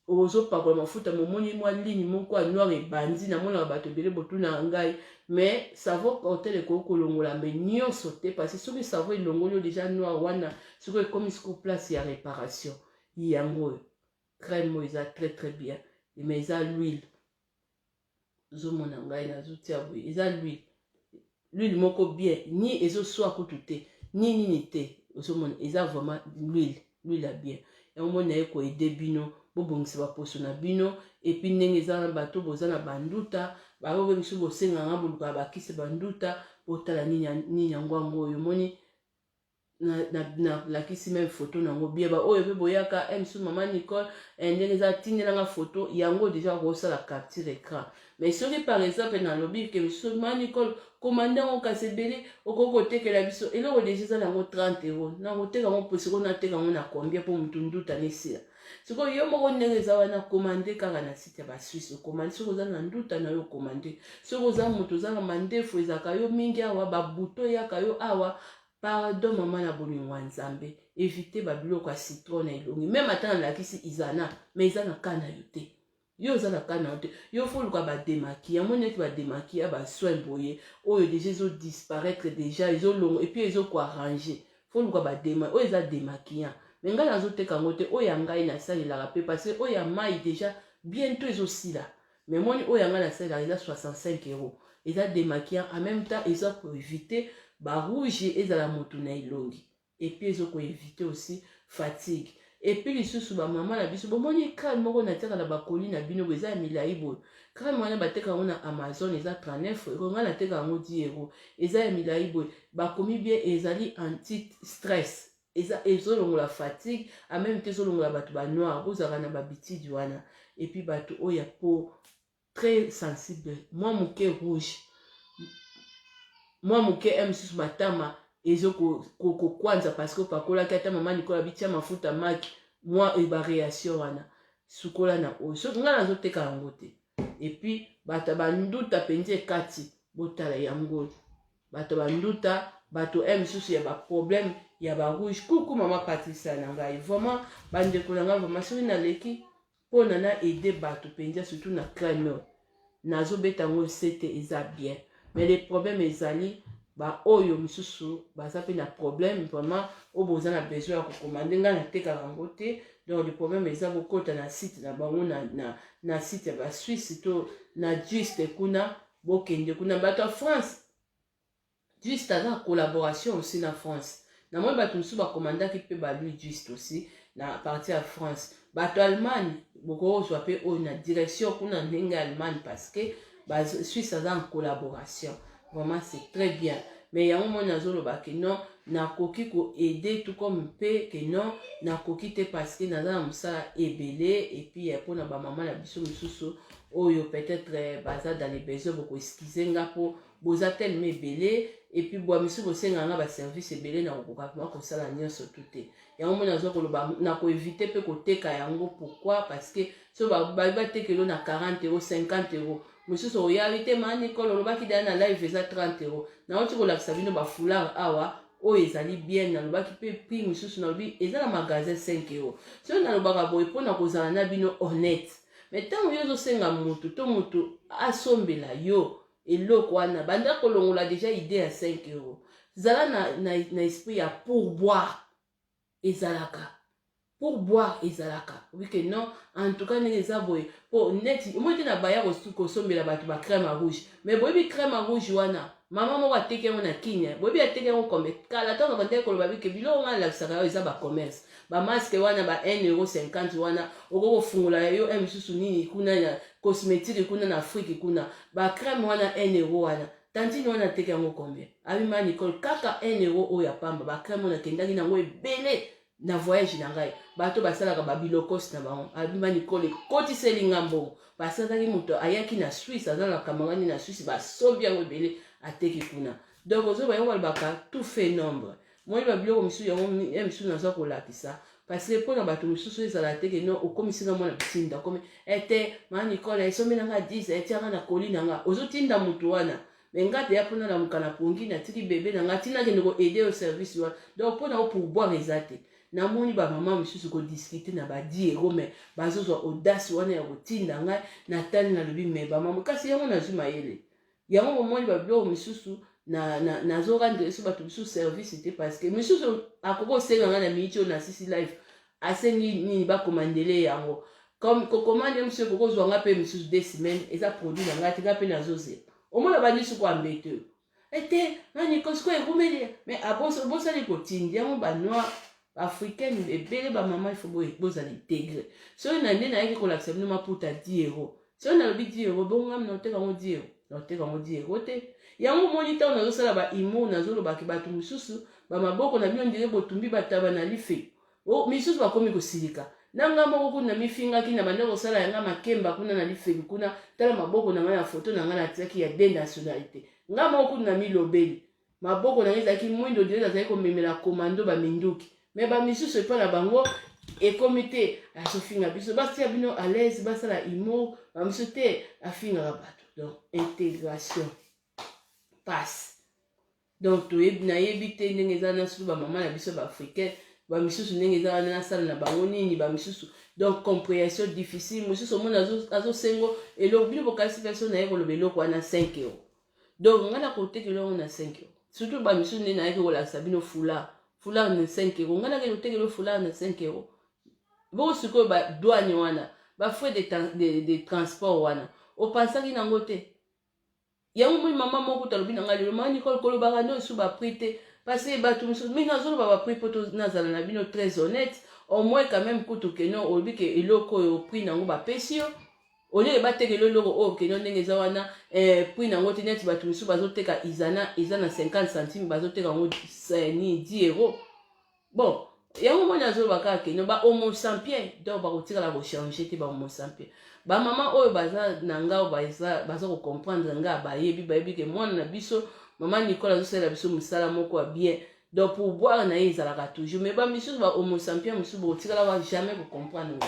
ozopakola mafuta momoni mwa ligne moko ya noir ebandi namonaka bato ebele botuna ngai mais savon cortel ekoki kolongola me nyonso te parce que soki savon elongoli yo déjà noir wana soki ekomi siko place ya réparation yango oyo crème oyo eza très bien mais eza l'huile ozomona ngai nazotia boye eza l'huile moko bien ni ezoswa kutu te ni nini te ozomona eza vraiment l'huile ya bien yango mona ye koede bino bobongisa baposo na bino epuis ndenge eza na bato boza na banduta baobe misu bosenganga boluka bakisi banduta botala nini yango yango oyo moni lakisi même photo nango bien oyo mpe boyaka misu mama Nicole ndenge eza tindelanga photo yango déjà kosala capture écran mais soki par exemple nalobi ke misu mama Nicole commande yango kasi ebele okoki kotekela biso eloko déjà eza nango 30 € nakoteka ngo mpo sikoyo nateka ngo na combien mpo mutu nduta nesila sikoyo yo moko ndenge eza wana komande kaka na site ya baswisse okomande soki oza na nduta na yo okomande soki oza moto oza na mandefu ezalaka yo mingi awa babuto eyaka yo awa pardon mama na bolingo ya nzambe évite babiloko ya citron na elongi meme ata nalakisi izana mais eza na ka na yo te yo oza na ka na yo te yo foluka bademaki yango neti bademaki ya basoin boye oyo deja ezodisparaître deja ezolongo epuis ezokoarrange foluka bademaki oyo eza demakiya mais ngai nazoteka yango te oyo ya ngai nasalelaka mpe parce que oyo ya mai deja bientôt ezosila mais moni oyo ya ngai nasalelaka eza 65 € eza demakiya en même temps eza koevite barouge ezala motu na elongi epuis ezokoevite aussi fatigue epuis lisusu bamama na biso bomoni crème moko natiaka na bakoli na bino bo eza ya milai boye crème wana bateka yango na Amazon eza 39 € ngai nateka yango 10 € eza ya milai boye bakomi bien ezali anti stress ezolongola fatigue en même temps ezolongola bato banoir bozalaka na babitidi wana epuis bato oyo ya peau très sensible mwa moke rouge mwa moke misusu matama ezokokwanza parce que opakolaki ata mama Nicole abitia mafuta maki mwa ebaréation wana sukola na oyo soki ngai nazoteka yango te epuis bato banduta mpenza ekati botala yango bato banduta bato misusu ya baproblème ya barouge kuku mama Patricia na ngai vraiment bandeko na ngai vraiment soki naleki mpo na aide bato mpenza surtout na crème nazobeta yango sete eza bien mais le problème ezali ba oyo misusu baza pe na problème vraiment o boza na besoin ya kokomande nga na teka yango te. Donc le problème eza bokota na site na bango na site ya ba Suisse to na juste kuna bokende kuna bato ya France juste aza collaboration aussi na France na moi bato mosusu bakomandaki mpe balui juste aussi na partie ya France. Bato Allemagne bokozwa mpe oyo na direction kuna ndenge Allemagne parce que ba Suisse aza en collaboration. Vraiment c'est très bien. Mais yango mo nazoloba ke non nakoki ko aider tout comme pe ke non nakoki te parce que naza na mosala ebele et puis mpona ba mama na biso mosusu oyo peut-être baza dans les besoins boko excuser nga po boza tellement ebele et puis bwa misu bosenga nga ba service ebele na kokoka kosala nyonso tout yango mo nazoloba nako éviter pe koteka yango. Pourquoi? Parce que so ba tekelo na 40 euros 50 euros mosusu oyabi te mani kolo lobaki dana na live eza 30 euros na oti kolakisa bino ba foulard awa oyo ezali bien na lobaki pe prix mosusu na lobi eza na magasin 5 euros so na lobaka boye mpona kozala na bino honnête. Mais ntango yo ozosenga motu to motu asombela yo eloko wana banda kolongola déjà idée ya 5 euros zala na esprit ya pourboire ezalaka pourboire ezalaka. Oui que non en tout cas ndenge eza boye po neti moi te na baya kosombela bato ba crème rouge mais boyebi crème rouge wana mama moko ateki yango na kinya boyebi ateki yango kombe kala ntango bandeki koloba bike biloko nga alakisaka yo eza bacommerce bamaske wana ba 1,50 € wana okokofungola yo misusu nini kuna na cosmétique kuna na Afrique kuna bacrème wana 1 € wana tantine wana ateki yango kombe abima Nicole kaka 1 € oyo ya pamba bacrème wana kendaki nango ebele na voyage na ngai bato basalaka babilokos na bango abima Nicole ekotiseli ngambo basalaki moto ayaki na Suisse azalaka mangani na Suisse basobi yango ebele ateki kuna. Donc ozoba yango balobaka tout fait nombre moi babiloko misusu yango misusu naza kolakisa parce que mpona bato mosusu ezala teke no okomisinga mwana bitinda komi ete ma Nicole esombelanga 10 etianga na koli na nga ozotinda motu wana mais nga te ya mpona na mokana pongi natiki bebe na nga tina kende koaider au service wana. Donc mpona o pourboire eza te namoni bamama mosusu kodiscute na ba 10 € mais bazozwa audace wana ya kotinda ngai natali nalobi me bamama kasi yango nazwi mayele yango momoni babiloko mosusu nazorendre so bato mosusu service te parce que mosusu akoko osenga ngai na miniti oyo na sisi life asengi nini bakomandele yango comme kokomande mosusu kokozwa nga mpe mosusu 2 semaines eza produit na ngai te nga mpe nazozela omona bandisi ko ambete oyo ete nani kosiko ekumeli mais abosali kotindi yango banoir africaine ebele bamama ifo bozala integre soki na nde nayaki kolakisa bino maputa 10 €. Soki nalobi 10 € bongami na oteka yango 10 €. Na oteka yango 10 € te yango moni ntango nazosala baimo nazolobaki bato mosusu bamaboko na bino ndenge botumbi bataba na life misusu bakomi kosilika nanga moko kuna mifingaki na banda kosala yanga makemba kuna na life kuna tala maboko na ngai na foto na ngai natiaki ya de nationalité nga moko kuna milobeli maboko na ngai ezalaki mwindo direct azalaki komemela komando baminduki mais bamisusu epa na bango ekomi te asofinga biso batia bino à l'aise basala imo bamisu te afingaka bato. Donc intégration passe. Donc nayebi te ndenge eza na susu bamama na biso baafricaine bamisusu ndenge eza wana nasala na bango nini bamisusu donc compréhension difficile mosusu omona azosengo eloko bino bokalisi version naye koloba eloko wana 5 €. Donc nga na kotekela yango na 5 €. Surtout bamisusu nde nayaki kolakisa bino foulard na 5 €. Nga nakende kotekela foulard na 5 €. Boko sikoyo badouane wana bafrais de transport wana opansaki nango te yango moi mama moko talobi na ngai lelo mama Nicole kolobaka nde osu bapris te parce que bato mosusu mingi azoloba bapris mpo nazala na bino très honnête au moins quand même kutu keno olobi ke eloko oyo prix nango bapesi yo olie batekela eloko oyo keno ndenge eza wana prix nango te neti bato mosusu bazoteka eza na 50 centimes bazoteka yango 10 €. Bon yango moni azolobaka keno ba homo sapiens donc bakotikala kochange te ba homo sapiens bamama oyo baza na nga baza kocomprendre nga bayebi ke mwana na biso mama Nicole azosalela biso mosala moko ya bien donc pourboire na ye ezalaka toujours mais bamisusu ba homo sapiens mosusu bokotikala ba jamais kocomprendre nga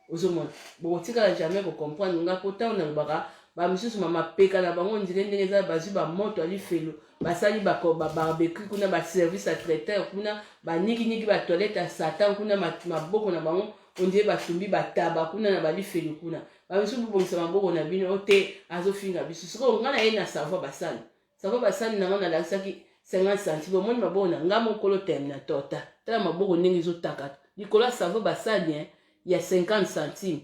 ozomona bokotikala jamais kocomprendre nga po ntango nalobaka bamisusu mama peka na bango ndire ndenge eza bazwi bamoto alifelo basali barbecue kuna baservice à traiteur kuna banikiniki batoilette ya satan kuna maboko na bango ondire batumbi bataba kuna na balifelo kuna bamisusu bobongisa maboko na bino ote azofinga biso sikoyo nga na ye na savo basali nanga nalakisaki 50 centimes omoni maboko na nga mokolo terminator ta tala maboko ndenge ezotaka likolo ya savon basani ya 50 centimes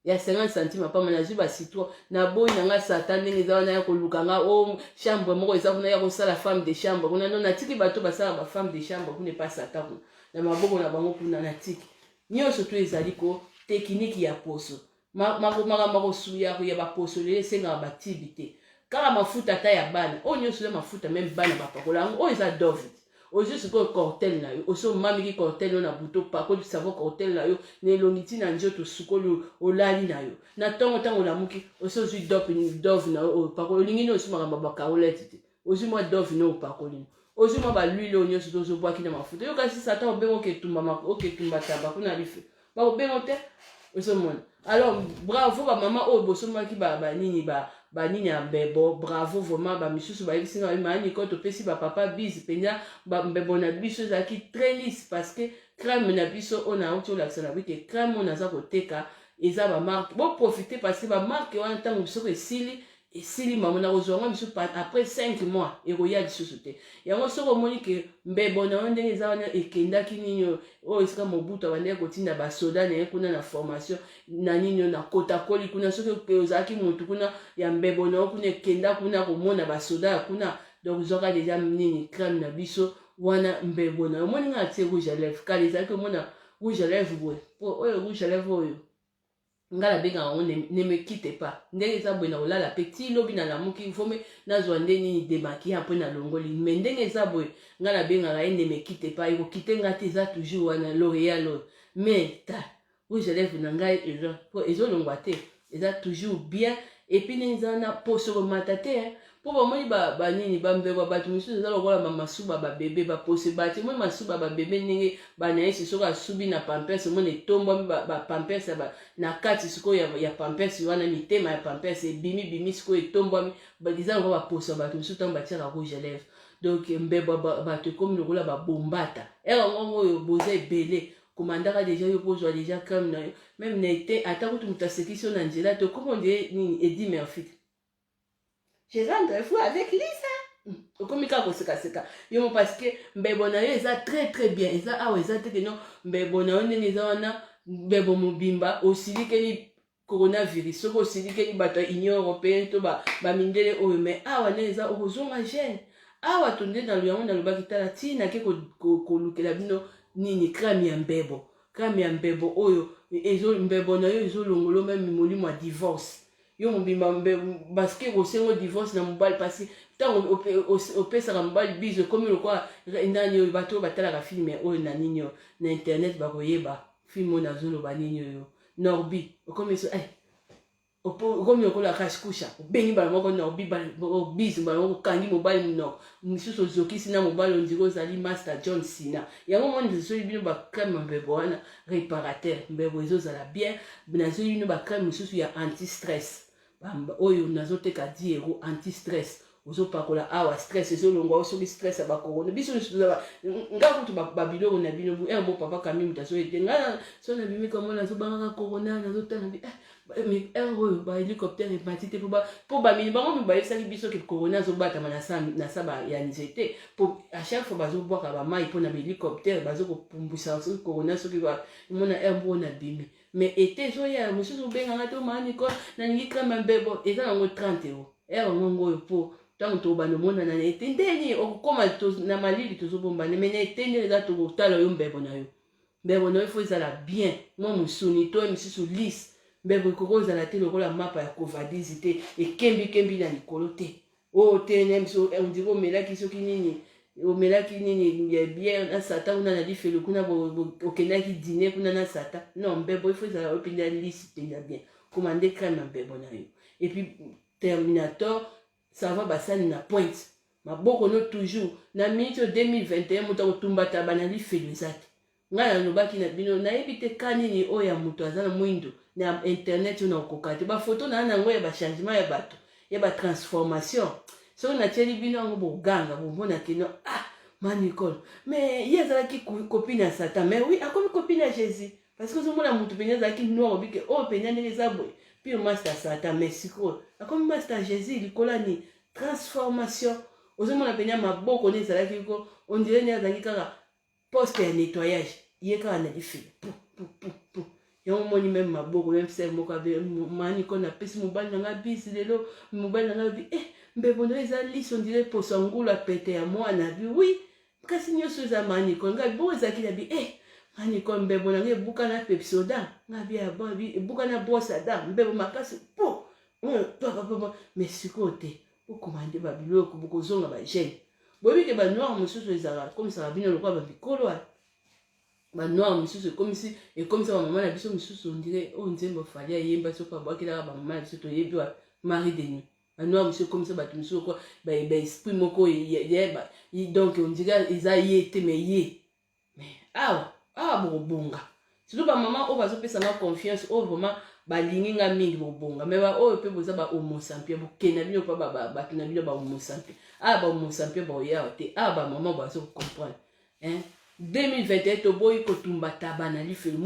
ya 50 centimes apama nazwi bacitron na boyi na nga satan ndenge eza wana ya koluka nga o chambre moko eza kuna ya kosala femme de chambre kuna no natiki bato basala bafemme de chambre kuna epa satan kuna na maboko na bango kuna natiki nyonso to ezali ko tekniki ya poso makambo kosuya ya baposo lelo esengaka batibi te kaka mafuta ata ya bana oyo nyonso eza mafuta meme bana bapakola yango oyo eza dove ozwi sikoyo cortel na yo oso omamiki cortel oyo na buto pakoli savon cortel na yo na elongi ntina nzoto sukoli olali na yo na ntongo ntango olamuki oso ozwi dove na yo opakoli olingi nini osi makambo bakarolete te ozwi mwa dove na opakoli ozwi mwa balwile oyo nyonso to ozobwaki na mafuta yo kasi satan obenga oketumba taba kuna life bakobenga te osomona alors bravo bamama oyo bosomaki banini ya mbebo bravo vraiment bamisusu bayebisinga mayani ko topesi bapapa bise mpenza mbebo na biso ezalaki très lisse parce que crème na biso oyo nauti olakisa na bike crème oyo naza koteka eza bamarke boprofite parce que bamarke wana ntango bisoko esili mamo na kozwanga biso après 5 mois ekoya lisusu te yango soko omoni ke mbebo na yo ndenge eza wana ekendaki nini oyo esika mobutu abandeki kotinda basoda na ye kuna na formation na nini na kotakoli kuna soki ozalaki motu kuna ya mbebo na yo kuna ekenda kuna komona basoda ya kuna donc zwaka deja nini crème na biso wana mbebo na yo omoni nga atie rouge à lèvre kala ezalaki omona rouge à lèvre boye oyo rouge à lèvre oyo nga la benga on ne me quitte pas ndenge eza boye na kolala pe ti lobi na lamuki fome nazwa nde nini demakia mpo na longoli me ndenge eza boye nga la bengaka ye ne me quitte pas ekokite nga te eza toujours wana l'oréal oyo mais ta rouge à lèvre na ngai ezolongwa te eza toujours bien epuis ndenge eza wana poso komata te po bamoni banini bambeba bato misusu eza lokola bamasuba babebe bapose bati moi masuba babebe ndenge banayesi soki asubi na pampers omoni etombwami bapampers na kati sikoyo ya pampers wana mitema ya pampers ebimibimi sikoyo etombwami eza lokola baposo ya bato misusu ntango batiaka rouge à lèvre donc mbeba bato ekomi lokola babombata erango oyo boza ebele komandaka deja yo pozwa deja crème na yo même na ete ata kutu moto asekisi yo na nzela te okomo ndie nini edi merfit je rentre fou avec Lisa. Okomi ka koseka yo parce que mbebo na yo eza très très bien eza awa eza te no mbebo na yo ndenge eza wana mbebo mobimba osilikeli coronavirus soko osilikeli bato ya union européenne to bamindele oyo mais awa ndenge eza okozonga gene awa tonde na yango nalobaki tala ntina ke kolukela bino nini crème ya mbebo oyo mbebo na yo ezolongolo meme molimo ya divorce yo mobimba baske kosengo divorce na mobali parce ntango opesaka mobali biso komi lokwa nani oyo bato batalaka filme oyo na nini na internet bakoyeba filme oyo nazoloba nini oyo norbi okomi so okomi lokola kashikusha obengi bala moko norbi biso bala moko kangi mobali misusu ozokisi na mobali ondiri ozali Master John Cena yango moni nazoli bino bacrème mbebo wana réparateur mbebo ezozala bien nazoli bino bacrème misusu ya anti-stress oyo nazoteka 10 € anti-stress ozopakola awa stress ezolongwa osoki stress ya bakorona biso nga kutu babiloko na bino mo papa kami mutu azoyete nga so na bimi komo nazobangaka korona nazotala oyo bahélicoptère epati te mpo bamini bango bayebisaki biso ke korona azobatama na saba ya nzete mpo à chaque fois bazobwaka bamai mpo na bahélicoptère bazokopumbwisa soki korona soki mona mbo na bimi mais ete ezoya mosusu obenganga te omanikol nalingi crème ya mbebo eza nango 30 € yango oyo mpo ntango tobanda omonana na ete ndeni okokoma na malili tozobombana me na ete ndeni eza tokotala yo mbebo na yo fo ezala bien mwa mosuni to misusu lisse mbebo ekoko ezala te lokola mapa ya covadisi te ekembi na likolo te oyo te nemiso ondiri omelaki soki nini ya bière na sata kuna na lifelo kuna okendaki dîner kuna na sata non mbebo ifo ezala oyo mpenza lisse mpenza bien komande crème ya mbebo na yo et puis terminator ça va basani na pointe maboko no toujours na minute 2021 moto akotumbata bana lifelo eza te ngai nalobaki na bino nayebi te ka nini oyo ya moto aza na mwindo na internet oyo na okoka te bafoto na yango ya bachangement ya bato ya batransformation soki natieli bino yango boganga bomona keno manicole mais ye azalaki copine ya satan mais oui akomi copine ya jésus parce que ozomona moto mpenza azalaki noir obike oyo mpenza ndenge eza boye puis master satan mais sikoyo akomi master jésus likola ni transformation ozomona penya maboko ne ezalaki ko on dirait ne azalaki kaka poste ya nettoyage ye kaka na lifelo pu yango moni même maboko même sere moko abe mani ko napesi mobali na nga bisi lelo mobali na nga bi mbebo ndo eza lisi on dirait poso ngulu apete ya mwana bi oui kasi nyonso eza mani ko nga bo ezalaki na bi mani ko mbebo na nga ebuka na pepsoda nga bi ebuka na brosse à dents mbebo makasi po mais sikoyo te okomande babiloko bokozonga bagene boyebi ke banoir mosusu ezalaka komisaka bino lokola babikolo banoir mosusu ekomisa bamama na biso mosusu ondire oyo nzembo fali ayemba soki abwakelaka bamama na biso toyebi wa mari de nuit banoir mosusu ekomisa bato mosusu oko baesprit moko donc ondire eza ye te me ye mais awa bokobonga surtout bamama oyo bazopesanga confiance oyo vraiment balingi nga mingi bobonga me oyo mpe boza bahomosampien bokenda bino mpa bato na bino bahomosampien bahomosampien baoyawa te bamama bazo comprendre 2021 toboyi kotumba taba na lifelo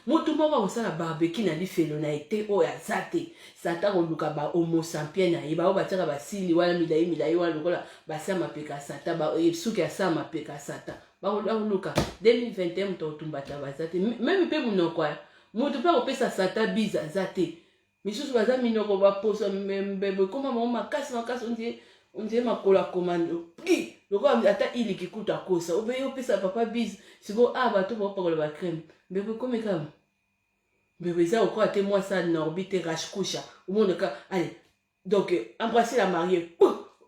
mutu moko akosala barbeki na lifelo na ete oyo aza te sata koluka bahomosampien na ye bao batiaka basili wana milai wana lokola basa mapeka sata suki asa mapeka sata bakoluka 2021 mutu akotumba taba aza te meme mpe monoko mutu mpe akopesa sata biza aza te misusu baza minoko baposa mbebo ekoma bango makasi ondie makola komando lokola ata iliki kuta kosa obe opesa papa biza siko bato baopakola bacreme mbebo ekomi kama mbebo eza okola te mwasa na orbite rashkusha omonaka allez donc embrasser la mariée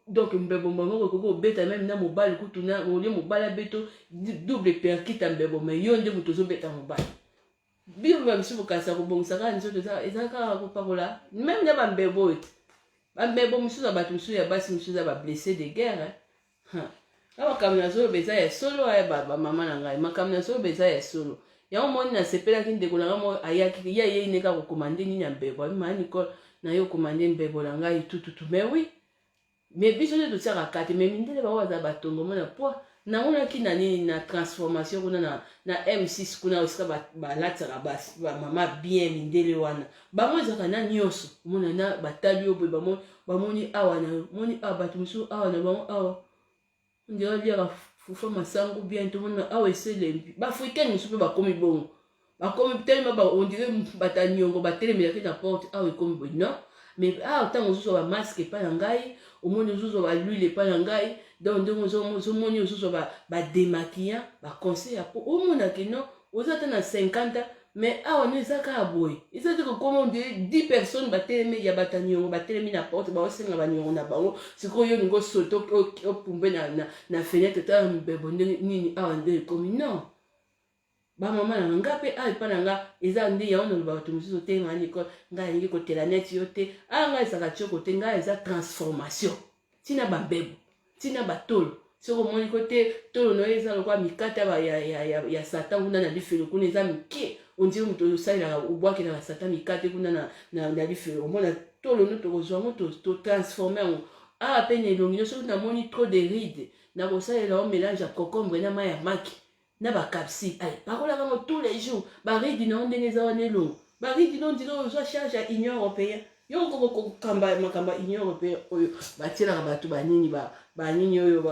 donc mbebo mbongo koko obeta même na mobali kutuna olie mobali abeto double perkita mbebo me yo nde mutu ozobeta mobali bino bamisu bokasa kobongisaka nzoto eza kaka kopakola même na bambebo oyo bambebo mosusu ya bato mosusu ya basi mosusu ya bablessé de guerre makambo nazoloba eza ya solo bamama na ngai makambo nazoloba eza ya solo yango moni nasepelaki ndeko na ngai mo ayaki ye ayei neka kokomande nini ya mbebo abimaya nicole na yo okomande mbebo na ngai tututu mais oui mais biso nde totiaka kate mais mindele bango baza batongo mona po namonaki na nini na transformation kuna na M6 kuna esika balatisaka bamama bien mindele wana bango ezalaka na nyonso omona na batali oyo boye bamoni awa na moni awa bato mosusu awa na bango awa ndira liaka fufa masango bien tomona awa eselembi baafrikaine mosusu mpe bakomi bongo bakomi telema ondire bata niongo batelemelaki na porte awa ekomi boye non mais ntango ozozwa bamaske epai na ngai omoni ozozwa baluile epai na ngai donc ndenge ozomoni ozozwa bademakia baconseil ya po omonake no oza ata na 50 mais awa no eza kaka boye eza te kokoma ondire 10 personnes batelemi ya bata niongo batelemi na porte baosenga baniongo na bango sikoyo yo ningo osote opumbe na fenêtre tala mbebo ndenge nini awa nde ekomi non bamama na nga mpe epa na nga eza nde yango naloba bato mosusu te nga nicole ngai alingi kotela neti yo te ngai ezaka tioko te ngai eza transformation ntina bambebo ntina batolo soki omoni ko te tolo no eza lokwa mikata ya satan kuna na lifelo kuna eza mike ondire moto osalelaka obwakelaka satan mikate kuna na lifelo omona tolo no tokozwa yango totransforme yango mpe na elongi no soki namoni trop de ride nakosalela o mélange ya cocombre na mai ya maki na bakapsule bakolaka ngo tous les jours baridi na ndenge eza wana elongo baridi no ndire ozwa charge ya union européenne yo kokokamba makambo ya union européenne oyo batielaka bato banini oyo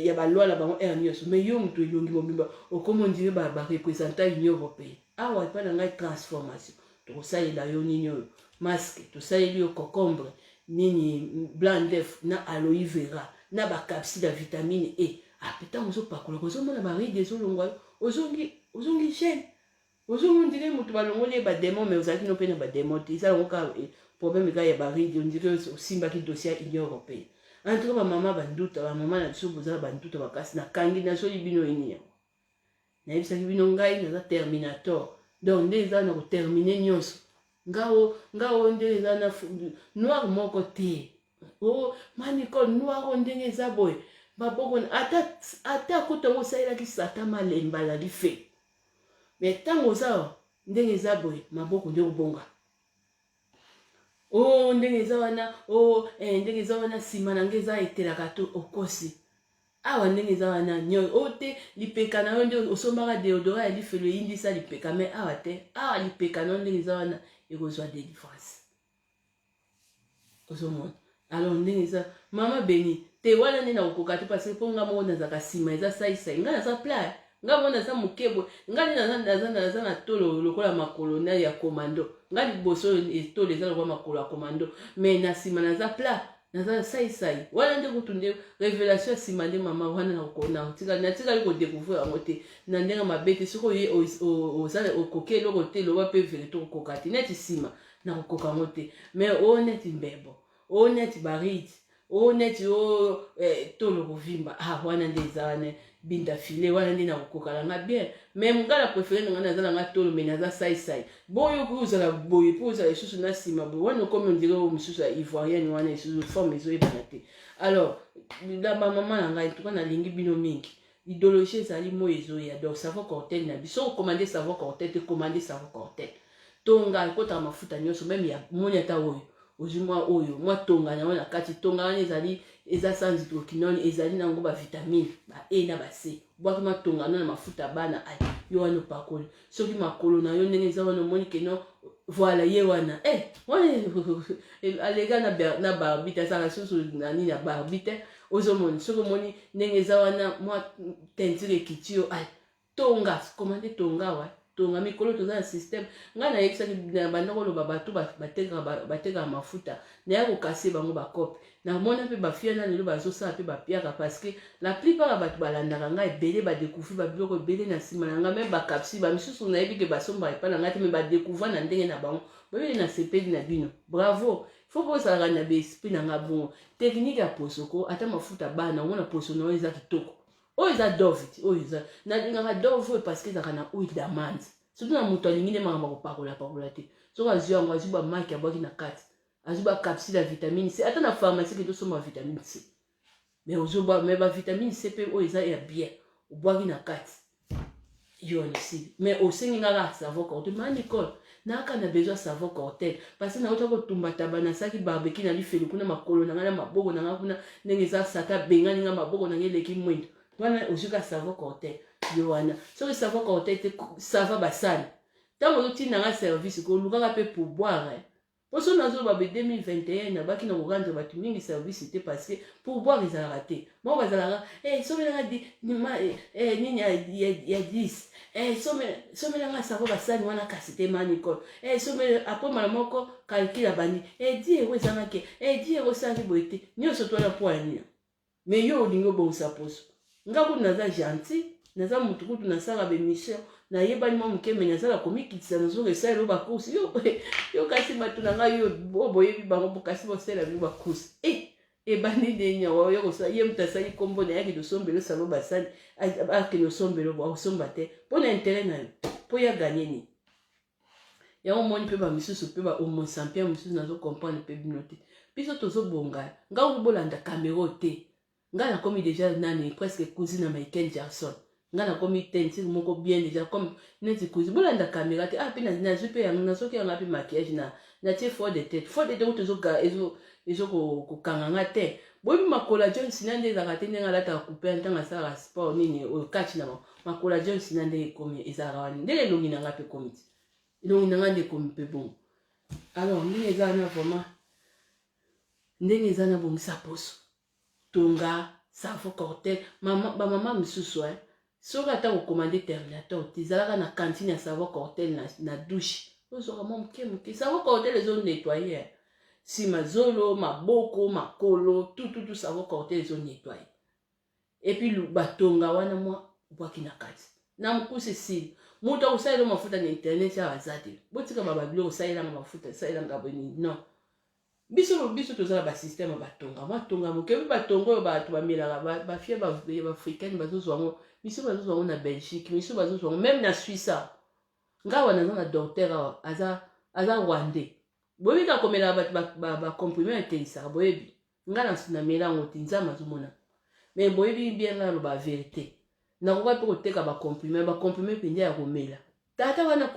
ya balwa na bango aire nyonso mais yo moto elongi mobimba okoma ondire barepresentant union européenne awa epa na ngai transformation tokosalela yo nini oyo masque tosaleli yo cocombre nini blanc d'œuf na aloe vera na bakapsule ya vitamine E ntango ozopakola kozomona baride ezolongwa ozongi gene ozomondire moto balongoli ye bademon mais ozalaki no mpe na bademon te eza yango kaka problème kaka ya baride ondire osimbaki dossier ya union européenne en tout cas bamama banduta bamama na biso bozala banduta bakasi nakangi nazoli bino eni yango nayebisaki bino ngai naza terminator donc nde eza na kotermine nyonso ngao ndenge eza na noir moko te manicole noir o ndenge eza boye baboko ata kotango osalelaki sata malemba na life mais ntango oza ndenge eza boye maboko nde obonga ndenge eza wana ndenge eza wana nsima na nge eza etelaka to okosi awa ndenge eza wana nyo te lipeka na yo nde osombaka deodora ya lifelo eyindisa lipeka mais awa te awa lipeka na yo ndenge eza wana ekozwa délivrance ozomona alors ndenge eza mama beni te wana nde nakokoka te parce que mpo nga moko nazalaka nsima eza saisai nga naza plat nga moko naza mokebo nga nde naza na tolo lokola makolo na ya komando nga liboso tolo eza lokola makolo ya komando mais na nsima naza plat naza saisai wana nde kutu nde révélation ya nsima nde mama wana natikali kodécouvrir yango te na ndenge mabe te soki oye okoki eloko te loba mpe vérité okokoka te neti nsima nakokoka yango te mais oyo neti mbebo oyo neti baridi oyo neti oyo tolo kovimba wana nde eza wana binda file wana nde nakokoka nanga bien mais nga na préféré nanga naza nanga tolo mais naza saisai boyo ko ozala boye mpo ozala lisusu na nsima boye wana okomi ondire oyo mosusu ya ivoirienne wana lisusu forme ezoyebana te alors na bamama na ngai tuka nalingi bino mingi idéologie ezali moyo ezoya donc savon cortel na biso okomande savon cortel te komande savon cortel tonga ekotaka mafuta nyonso meme ya moni ata oyo ozwi mwa oyo mwa tonga nango na kati tonga wana ezali eza sans hydroquinone ezali nango bavitamine ba E na ba C bwaki mwa tonga na mafuta bana ai yo wana opakoli soki makolo na yo ndenge eza wana omoni keno voilà ye wana wana alega na barbite asala susu na nini ya barbite ozomoni soki omoni ndenge eza wana mwa teinture ekiti yo ai tonga komande tonga wa tonga mikolo toza na système nga nayebisaki na bandako loba bato batekaka mafuta naya kokase bango bakope namona mpe bafia na lelo bazosala mpe bapiaka parce que la plupart ya bato balandaka nga ebele badécouvrir babiloko ebele na nsima na nga meme bakapsi bamisusu nayebi ke basombaka epa na nga te me badécouvrir na ndenge na bango boyeli na sepeli na bino bravo fo bozalaka na baesprit na nga bongo teknike ya posoko ata mafuta bana omona poso na oyo eza kitoko oyo eza dove ti oyo eza nalingaka dove oyo parce que ezalaka na huile d'amande surtout na moto alingi nde makambo kopakola te soki azwi yango azwi bamaki abwaki na kati azwi bacapsule ya vitamine C ata na pharmacie ke tosomba vitamine C mais ozobwa mais bavitamine C mpe oyo eza ya bien obwaki na kati yo nesili mais osengi ngaka savon cortel ma Nicole naka na besoin savon cortel parce que nauta kotumba taba nasaki barbecue na lifeli kuna makolo nanga na maboko nanga kuna ndenge eza sata bengani nga maboko nanga eleki mwindo wana ozuka savon cortel yo wana soki savon cortel te sava basali ntango ozotinda nga service kolukaka mpe pour boire poso nazoloba be 2021 nabaki na kokandre bato mingi service te parce que pour boire ezalaka te moko bazalaka somelanga nini ya 10 somelanga savon basali wana kasi te ma Nicole apomala moko calcule abandi 10 euro ezangaki 10 euro esalaki boye te nyonso twana mpo ya nini mais yo olingi obongisa poso nga kutu naza gentil naza mutu kutu nasala bemission nayebani mwa mokeme nazala komikitisa nazoka esalelo bakursi yo kasi bato na ngai yo boyebi bango bokasi bosala bino bakursi ebandi nde nyawa yo kosala ye mutu asali kombo na yaki tosombelo salo basali akende osombelo osomba te mpo na intere na yo mpo ya ganye nini yango moni mpe bamisusu mpe bahomosampien mosusu nazokomprendre mpe bino te biso tozobonga nga obolanda camero te nga nakomi déjà nani presque cousine na Michael Jackson nga nakomi teinture moko bien déjà comme neti cousine bolanda caméra te pe nazwi mpe yango nasoki yanga mpe maquillage na tie fort de tête tozoga ezokokanga nga te boyebi makola John Cena nde ezalaka te ndenge alataka coupe ntango asalaka sport nini okati na makola John Cena nde ekomi ezalaka wana ndenge elongi na nga mpe komi ti elongi na nga nde ekomi mpe bongo alors ndenge eza na vraiment ndenge eza na bongisa poso tonga savon cortel bamama misusu soki ata kokomande terminator te ezalaka na kantine ya savon cortel na douche ozwaka mwa moke savon cortel ezonettoye nsima zolo maboko makolo tututu savon cortel ezonettoye epuis batonga wana mwa bwaki na kati na mokusi esili moto akosalela mafuta na internet ya baza te botika babiloko osalelanga mafuta esalelanga boni non biso tozala basysteme batonga matonga moke mpe batonga oyo bato bamelaka bafie baafrikaine bazozwa yango biso bazozwa yango na Belgique biso bazozwa yango même na Suisse nga wana naza na docteur awa aza rwandais boyebi kaka komelaka bato bacomprime etelisaka boyebi nga namela yango te nzambe azomona mais boyebi bien nga naloba vérité nakoka mpe koteka bacomprime mpenza ya komela tata wana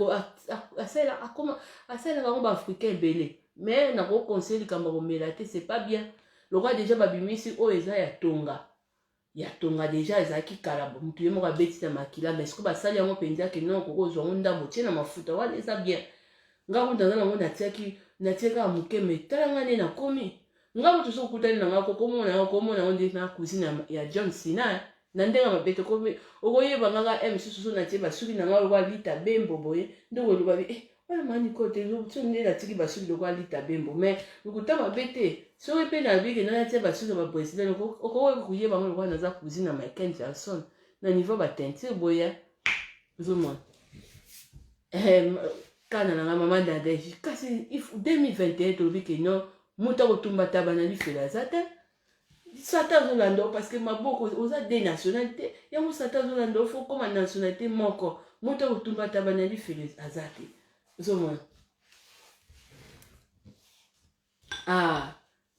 asalelaka yango baafrikain ebele mais nakoconseille likambo komela te c'est pas bien lokwa déjà babimisi oyo eza ya tonga déjà ezalaki kala motu ye moko abeti na makila mais siko basali yango mpenza ke non kokozwa yango ndambo tie na mafuta wana eza bien nga kuta naza nango natiaka moke me tala nga nde nakomi nga moto so kutani na nga komona onde na cousine ya John Cena na ndenga mabete ko okoyeba nga misusu so na tie basuki na nga lokwa lita bembo boye ndoko loba wala mani kote so nde la tiki basuki lokwa lita bembo mais lokuta mabete so pe na biki na tie basuki ba president okoyeba ngo lokwa naza cousine na Michael Jackson na niveau ba teinture boye zomon kana na mama Nadege kasi 2021 tolobi ke non muta kotumba tabana lifela zate Satan Zolando parce que maboko oza des nationalités yango Satan Zolando faut comme nationalité moko muta kotumba tabana lifela azate zomon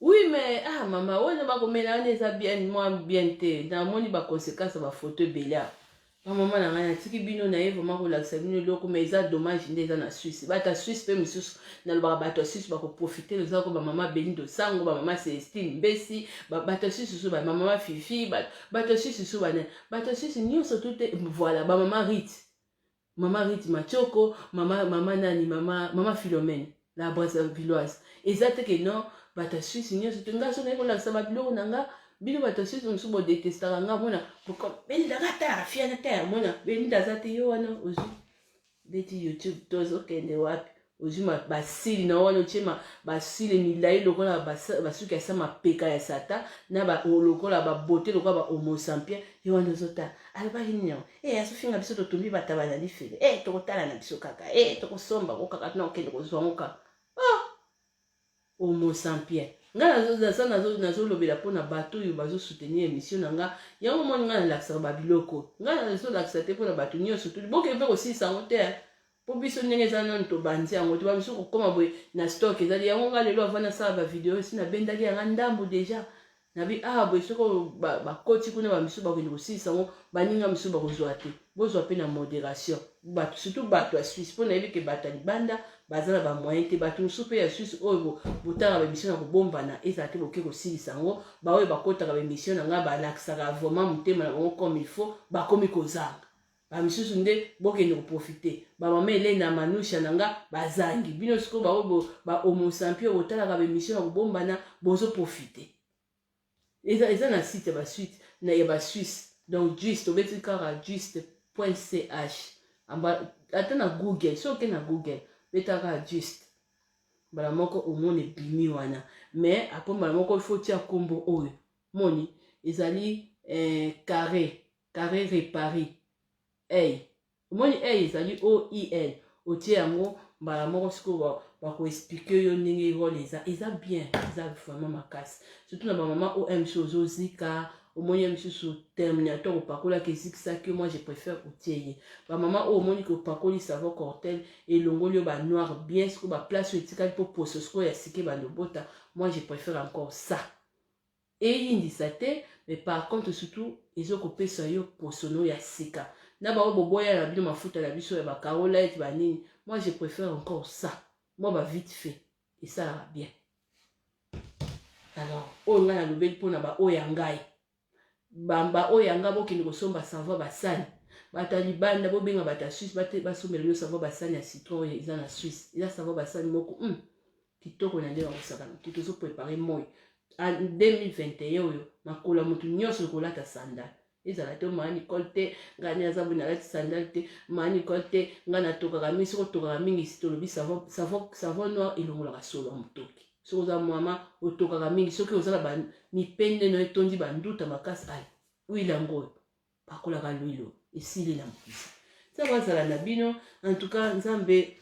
oui mais maman on va comme là on est bien moi bien te dans moni ba conséquences ba photo bela maman na ngana tiki bino na ye vraiment relaxa bino loko mais ça dommage ndeza na Suisse bata Suisse pe misusu na lo bato Suisse ba ko profiter les ko ba maman Belindo Sango ba maman Célestine Bessi ba bato Suisse so ba maman Fifi bato Suisse so ba bato Suisse nyo surtout voilà ba maman Rit Machoko maman nani maman Philomène la Brazzavilloise exacte que non bato Suisse nyo surtout ngaso na ko relaxa ba biloko nanga bino bato Suisse on subo détestera nga mona pourquoi Belinda gata fiana terre mona Belinda zate yo wana ozu beti YouTube tozo kende wapi ozu ma basili na wana chema basili milai lokola basuki ya sama peka ya sata na ba lokola ba beauté lokola ba homo sapiens yo wana zota alba hinyo asofinga biso to tumbi batabana lifele to kotala na biso kaka to kosomba ko kaka na okende kozwangoka homo sapiens nga nazo lobela pona bato yo bazo soutenir émission na nga yango moni nga na laksa ba biloko nga nazo laksa te pona bato nyo surtout boke pe aussi sango te po biso ndenge za non to banzi yango to ba biso ko koma boy na stock ezali yango nga lelo avana sa ba video si na bendali ya ndambo déjà na bi boy soko ba koti kuna ba misu ba ko aussi sango baninga misu ba ko zwa te bozwa pe na modération bato surtout bato ya Suisse pona yebi ke bato libanda bazala ba moyen te bato musupe ya Suisse oyo botanga ba mission na kobombana eza te boke ko silisa ngo ba oyo bakotaka ba mission na nga ba laksaka vraiment mutema na ngo comme il faut ba komi kozanga ba misusu nde bokende ko profiter ba mama Elena Manusha na nga bazangi bino siko ba oyo ba homo sapiens botalaka ba mission na kobombana bozo profiter eza na site ba suite na ya ba Suisse donc juste obeti kara juste.ch ata na Google soki na Google betaka juste bala moko omone bimi wana mais après bala moko il faut tia kombo oyo moni ezali carré réparé moni ezali OIL otie yango bala moko siko ba ko expliquer yo ndenge role eza bien eza vraiment makasi surtout na ba mama OM chozo zika au moins il y terminateur au parcours là qui ça que moi je préfère outier ba maman au moins que parcours il savon cortel et longolio ba noir bien ce que ba place étiquette pour poser ce que ya sike ba bota moi je préfère encore ça et il dit ça mais par contre surtout ils ont coupé ça yo pour sono ya sika na ba boboya la bino mafuta la biso ya ba carolite ba nini moi je préfère encore ça moi ba vite fait et ça va bien alors on a le bel pour na ba oyangai bamba oyanga bokende kosomba savon basani bata libanda bobenga bata Suisse bate basomela yo savon basani ya citron eza na Suisse eza savon basani moko kitoko na nde bakosaka kitozo préparer moi en 2021 oyo makola mutu nyonso kolata sandal ezala te mani kolte ngani azabu na lati sandal te mani kolte ngana tokaka mingi siko tokaka mingi sitolobi savon noir elongolaka solo mutoki soki oza mama otokaka mingi soki ozala ba mipende no etondi banduta makasi ai wila yango bakolaka lwilo esili na mokisi sa bazala na bino en tout cas nzambe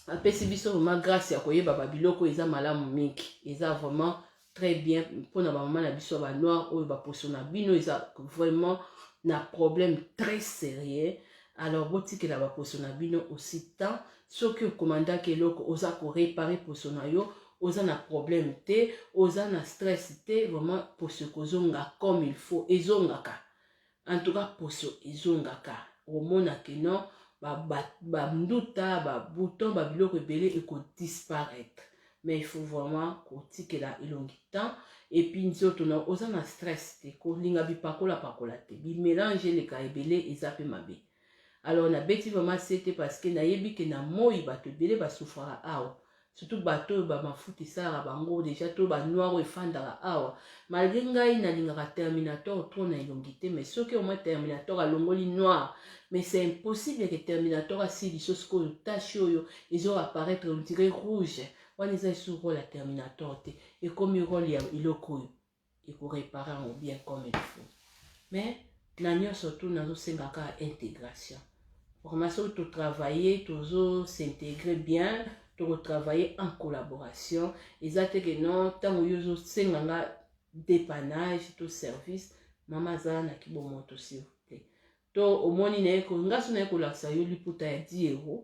apesi biso vraiment grâce ya koyeba babiloko eza malamu mingi eza vraiment très bien mpona bamama na biso ya banoir oyo baposo na bino eza vraiment na problème très sérieux alors botikela baposo na bino aussi temps soki okomandaki eloko oza korepare poso na yo oza na problème te oza na stress te vraiment poso kozonga comme il faut ezongaka en tout cas poso ezongaka omona ke non banduta babouton babiloko ebele ekodisparaître mais il faut vraiment kotikela elongi temps et puis nzoto na oza na stress te kolinga bipakola te bimélange eleka ebele eza pe mabe alors na beti vraiment c'était parce que nayebi ke na moi bato ebele basouffraka awa surtout bato ba mafuta esala bango déjà to ba noir efandaka awa malgré ngai nalingaka Terminator trop na elongi te mais soki au moins Terminator alongoli noir mais c'est impossible que Terminator asili sosiko tache oyo ezo apparaître on dirait rouge wana eza esu rôle ya Terminator te ekomi rôle ya iloko oyo ekorépare yango bien comme il faut mais na nyonso tu nazosengaka intégration formation to travailler toujours s'intégrer bien to travailler en collaboration ezate que non tango yozo senganga dépannage to service mama zala na kibomo to s'il vous plaît to omoni na eko ngaso na eko laksa yo liputa ya 10 €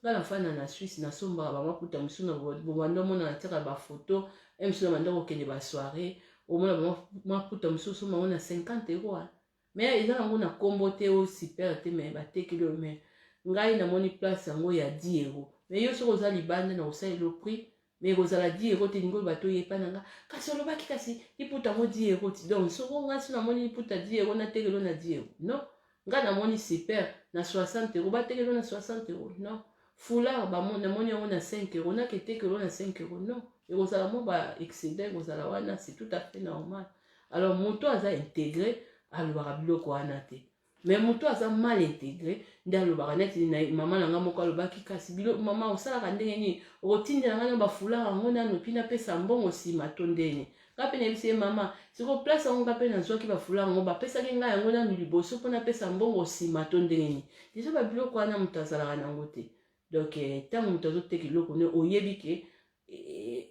ngala fana na Suisse na somba ba maputa musuna bobando mona na tira ba photo emsuna mandako kende ba soirée au moins ba maputa mususu mona 50 € mais ils ont un combo théo super te mais ba tekilo mais ngai na moni place yango ya 10 €. Mais yo soko za libanda na osai le prix mais kozala 10 € te ngol bato yepananga kasi olobaki kasi liputa mo 10 € ti donc soko ngasi na moni liputa 10 € na tekelo na 10 €. Non, nga na moni super na 60 € ba tekelo na 60 €. Non. Foulard ba na moni yango na 5 € na ke tekelo na 5 €. Non. Et kozala mo ba excédent kozala wana c'est tout à fait normal. Alors moto aza intégré alobaka biloko wana te mais moto aza mal intégré nde alobaka neti na mama na nga moko alobaki kasi biloko mama osalaka ndenge nini okotindela nga na bafulaka yango nano mpi napesa mbongo nsima to ndeni nga mpe nayebisi ye mama siko place yango nga mpe nazwaki bafulaka yango bapesaki ngai yango nano liboso mpo napesa mbongo nsima to ndenge nini deja babiloko wana moto azalaka nango te donc ntango moto azoteka eloko ne oyebi ke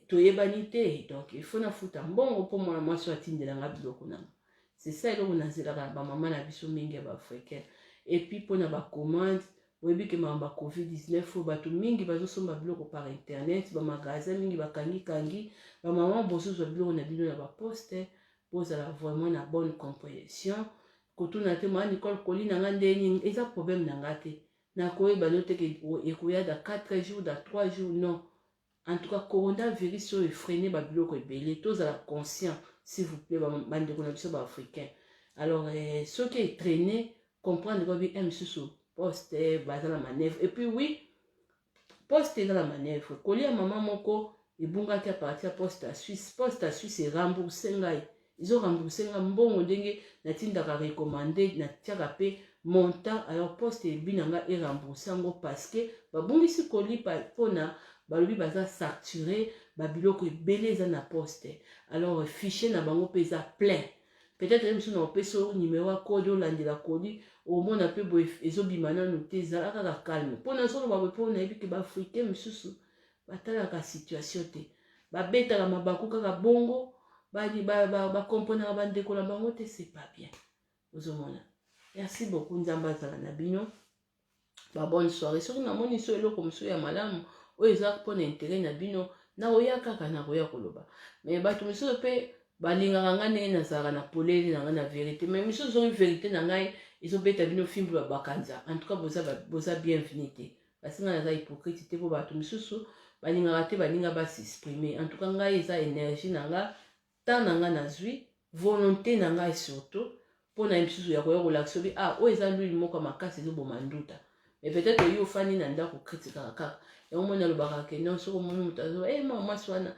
toyebani te donc ifo nafuta mbongo mpo mwana mwasi atindela nga biloko nango. C'est ça que on a dit là ba maman na biso mingi ba africain et puis pour na ba commande oyebi ke ba COVID-19 fo bato mingi bazo somba biloko par internet ba magasin mingi ba kangi ba maman boso zo biloko na bino na ba poste posa la vraiment na bonne compréhension koto na te ma Nicole Colline nga ndeni eza problème na ngate na koyeba note ke ekoya da 4 jours da 3 jours non en tout cas coronavirus est freiné ba biloko ebele tous à la conscient s'il vous plaît bande connexion ba africain alors ceux qui est traîné comprendre que bien monsieur poste bazala manœuvre et puis oui poste dans la manœuvre kolia maman moko ebunga ki a partir poste à Suisse est remboursé ngai ils ont remboursé nga mbongo ndenge na tindaka recommander na tiaka pe montant alors poste ebinanga est remboursé ngo parce que babungisi koli pa pona balobi baza saturé babiloko ebele eza na poste alors fichier na bango pe eza plein peut-être même si on peso numéro à code olandela kodi au moins na pe bo ezobima nanu te ezala kaka calme mpona solo baboye mpo nayebi ke baafricain misusu batalaka situation te babetaka mabaku kaka bongo bakomponaka bandeko na bango te c'est pas bien ozomona. Merci beaucoup nzambe azala na bino bonne soirée soki namoni so eloko mosusu ya malamu oyo eza mpona intérêt na bino nakoya kaka nakoya koloba mais bato misusu mpe balingaka nga ndenge nazalaka na polele na nga na vérité mais misusu soki vérité na ngai ezobeta bino fimbu ya bakanza en tout cas boza bienvenu te parce nga naza hypocrite te mpo bato misusu balingaka te balinga basexprimer en tout cas ngai eza énergie na nga temps na nga nazwi volonté na ngai surtout mpona misusu ya koya kolakisa obi oyo eza lwili moko ya makasi ezoboma nduta mais peut-être yo ofandi na ndako kritikaka kaka yango moni alobaka ke non soko moni moto azo mama mwasi wana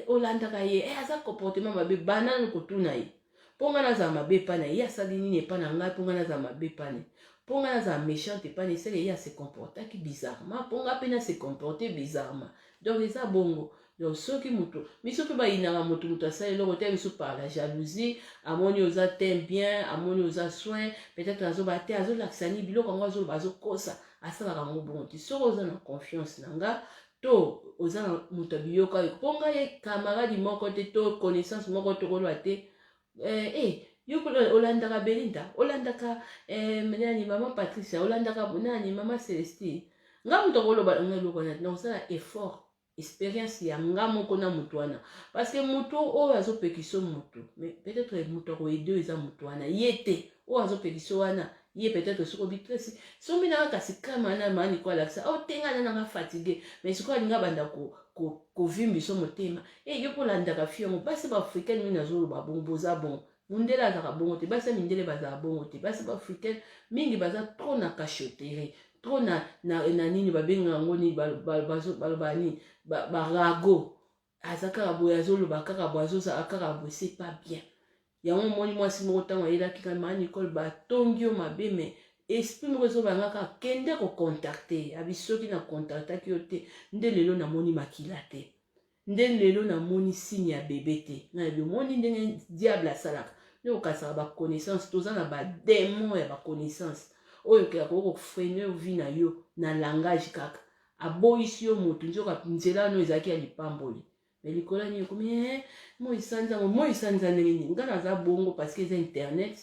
olandaka ye aza comportement mabe banani kotuna ye mpo ngai nazala mabe epana ye asali nini epana ngai mpo ngai nazala mabe epane mpo ngai nazala méchante epana eseke ye ase comportaki bizarrement mpo ngai mpe nase comporte bizarrement donc eza bongo donc soki moto miso mpe bayinaka moto asali eloko te miso par la jalousie amoni oza te bien amoni oza soin peut-être azoba te azolakisani biloko yango azoloba azokosa asalaka ngo bongo te soki oza na confiance na nga to oza na moto abiyoka mpo ngai camarade moko te to connaissance moko tokoloba te yo olandaka Belinda olandaka nani mama Patricia olandaka nani mama Celestine nga moto akoloba nga eloko na osala effort expérience ya nga moko na moto wana parce que moto oyo azopekisa moto mais peut-être moto akoyede eza moto wana ye te oyo azopekisa wana ye peut-être soko bitresi somi na kasi kama na mani ko alakisa tenga na nga fatigué mais siko alinga banda ko vimbiso motema yo polandaka fiongo basi ba africaine mini azoloba bongo boza bon mundele azaka bongo te basi mindele bazala bongo te basi ba africaine mingi baza trop na cachotterie trop na nini babenga ngoni balbani barago azaka boya zolo bakaka boazo za akaka bo c'est pas bien yango moni mwasi moko tango ela kika ma Nicole batongi yo mabe mais esprit moko zo bangaka kende ko contacter abisoki na contactaki yo te nde lelo na moni makila te nde lelo na moni signe ya bébé te na yo moni ndenge diable asalaka ne okasaka ba connaissance toza na ba démon ya ba connaissance oyo kaka ko freiner vie na yo na langage kaka aboyisi yo moto nzoka nzela no ezaki ya lipamboli mais likola ni komi moi sanza ndenge nga naza bongo parce que c'est internet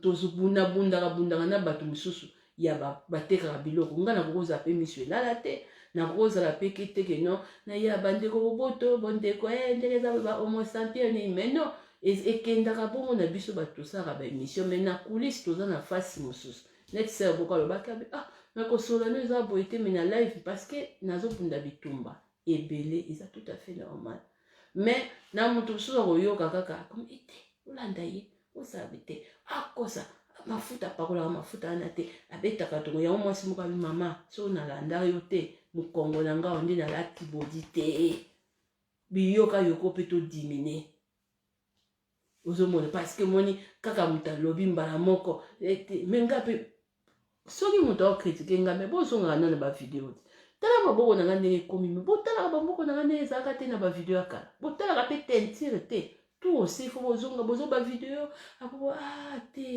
tozobundaka na bato mosusu ya batekaka biloko nga nakokoza pe miso elala te nakozala pe keteke no na ya bandeko boboto bondeko ndenge eza ba homo sapien ni mais non ekendaka bongo na biso bato tosalaka baémission mais na coulisse toza na fasi mosusu neti sere boko alobaki abe nakosola no eza boye te mais na live parce que nazobunda bitumba ebele eza tout à fait normal mais na moto mosusu akoyoka kaka comme ete olanda ye osabe te akosa mafuta apakolaka mafuta wana te abetaka tongo yango mwasi moko abi mama so nalanda yo te mokongo na nga onde nalati bodi te biyoka yoko mpe todimine ozomona parce que moni kaka moto alobi mbala moko me nga mpe soki moto akokritike nga me bozongaka nana bavideo te tala maboko na nga ndenge ekomi me botalaka bamaboko na nga ndenge ezalaka te na bavideo ya kala botalaka mpe tentire te tout aussi fo bozonga bozo bavideo apo te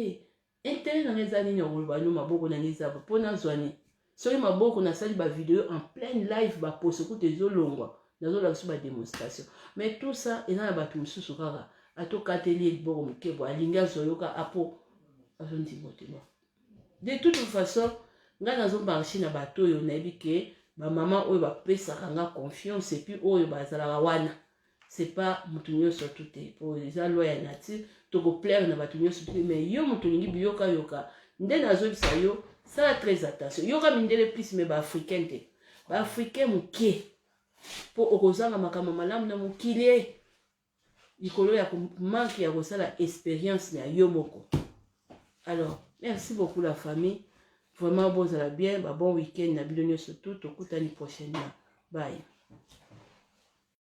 intérêt na nga eza nini akoloba no maboko na nga ezaba mpo nazwani soki maboko nasali bavideo en pleine live bapose kuta ezolongwa nazolakisa bademonstration mais tout ça eza na bato mosusu kaka atokateli liboko mokebo alingi azoyoka apo azondimotema de toute façon nga nazomarche na bato oyo nayebi ke bamama oyo bapesaka nga confiance epuis oyo bazalaka wana c'est pas moto nyonso tu te po eza loi ya nature tokoplaire na bato nyonso te mais yo moto olingi biyoka yoka nde nazobisa yo sala très attention yoka mindele plus me baafricain te baafricain moke mpo okozanga makambo malamu na mokili likolo ya manke ya kosala expérience na yo moko. Alors merci beaucoup la famille, vraiment bozala bien, bon week-end na bino nyonso tout tokutani prochainement, bye.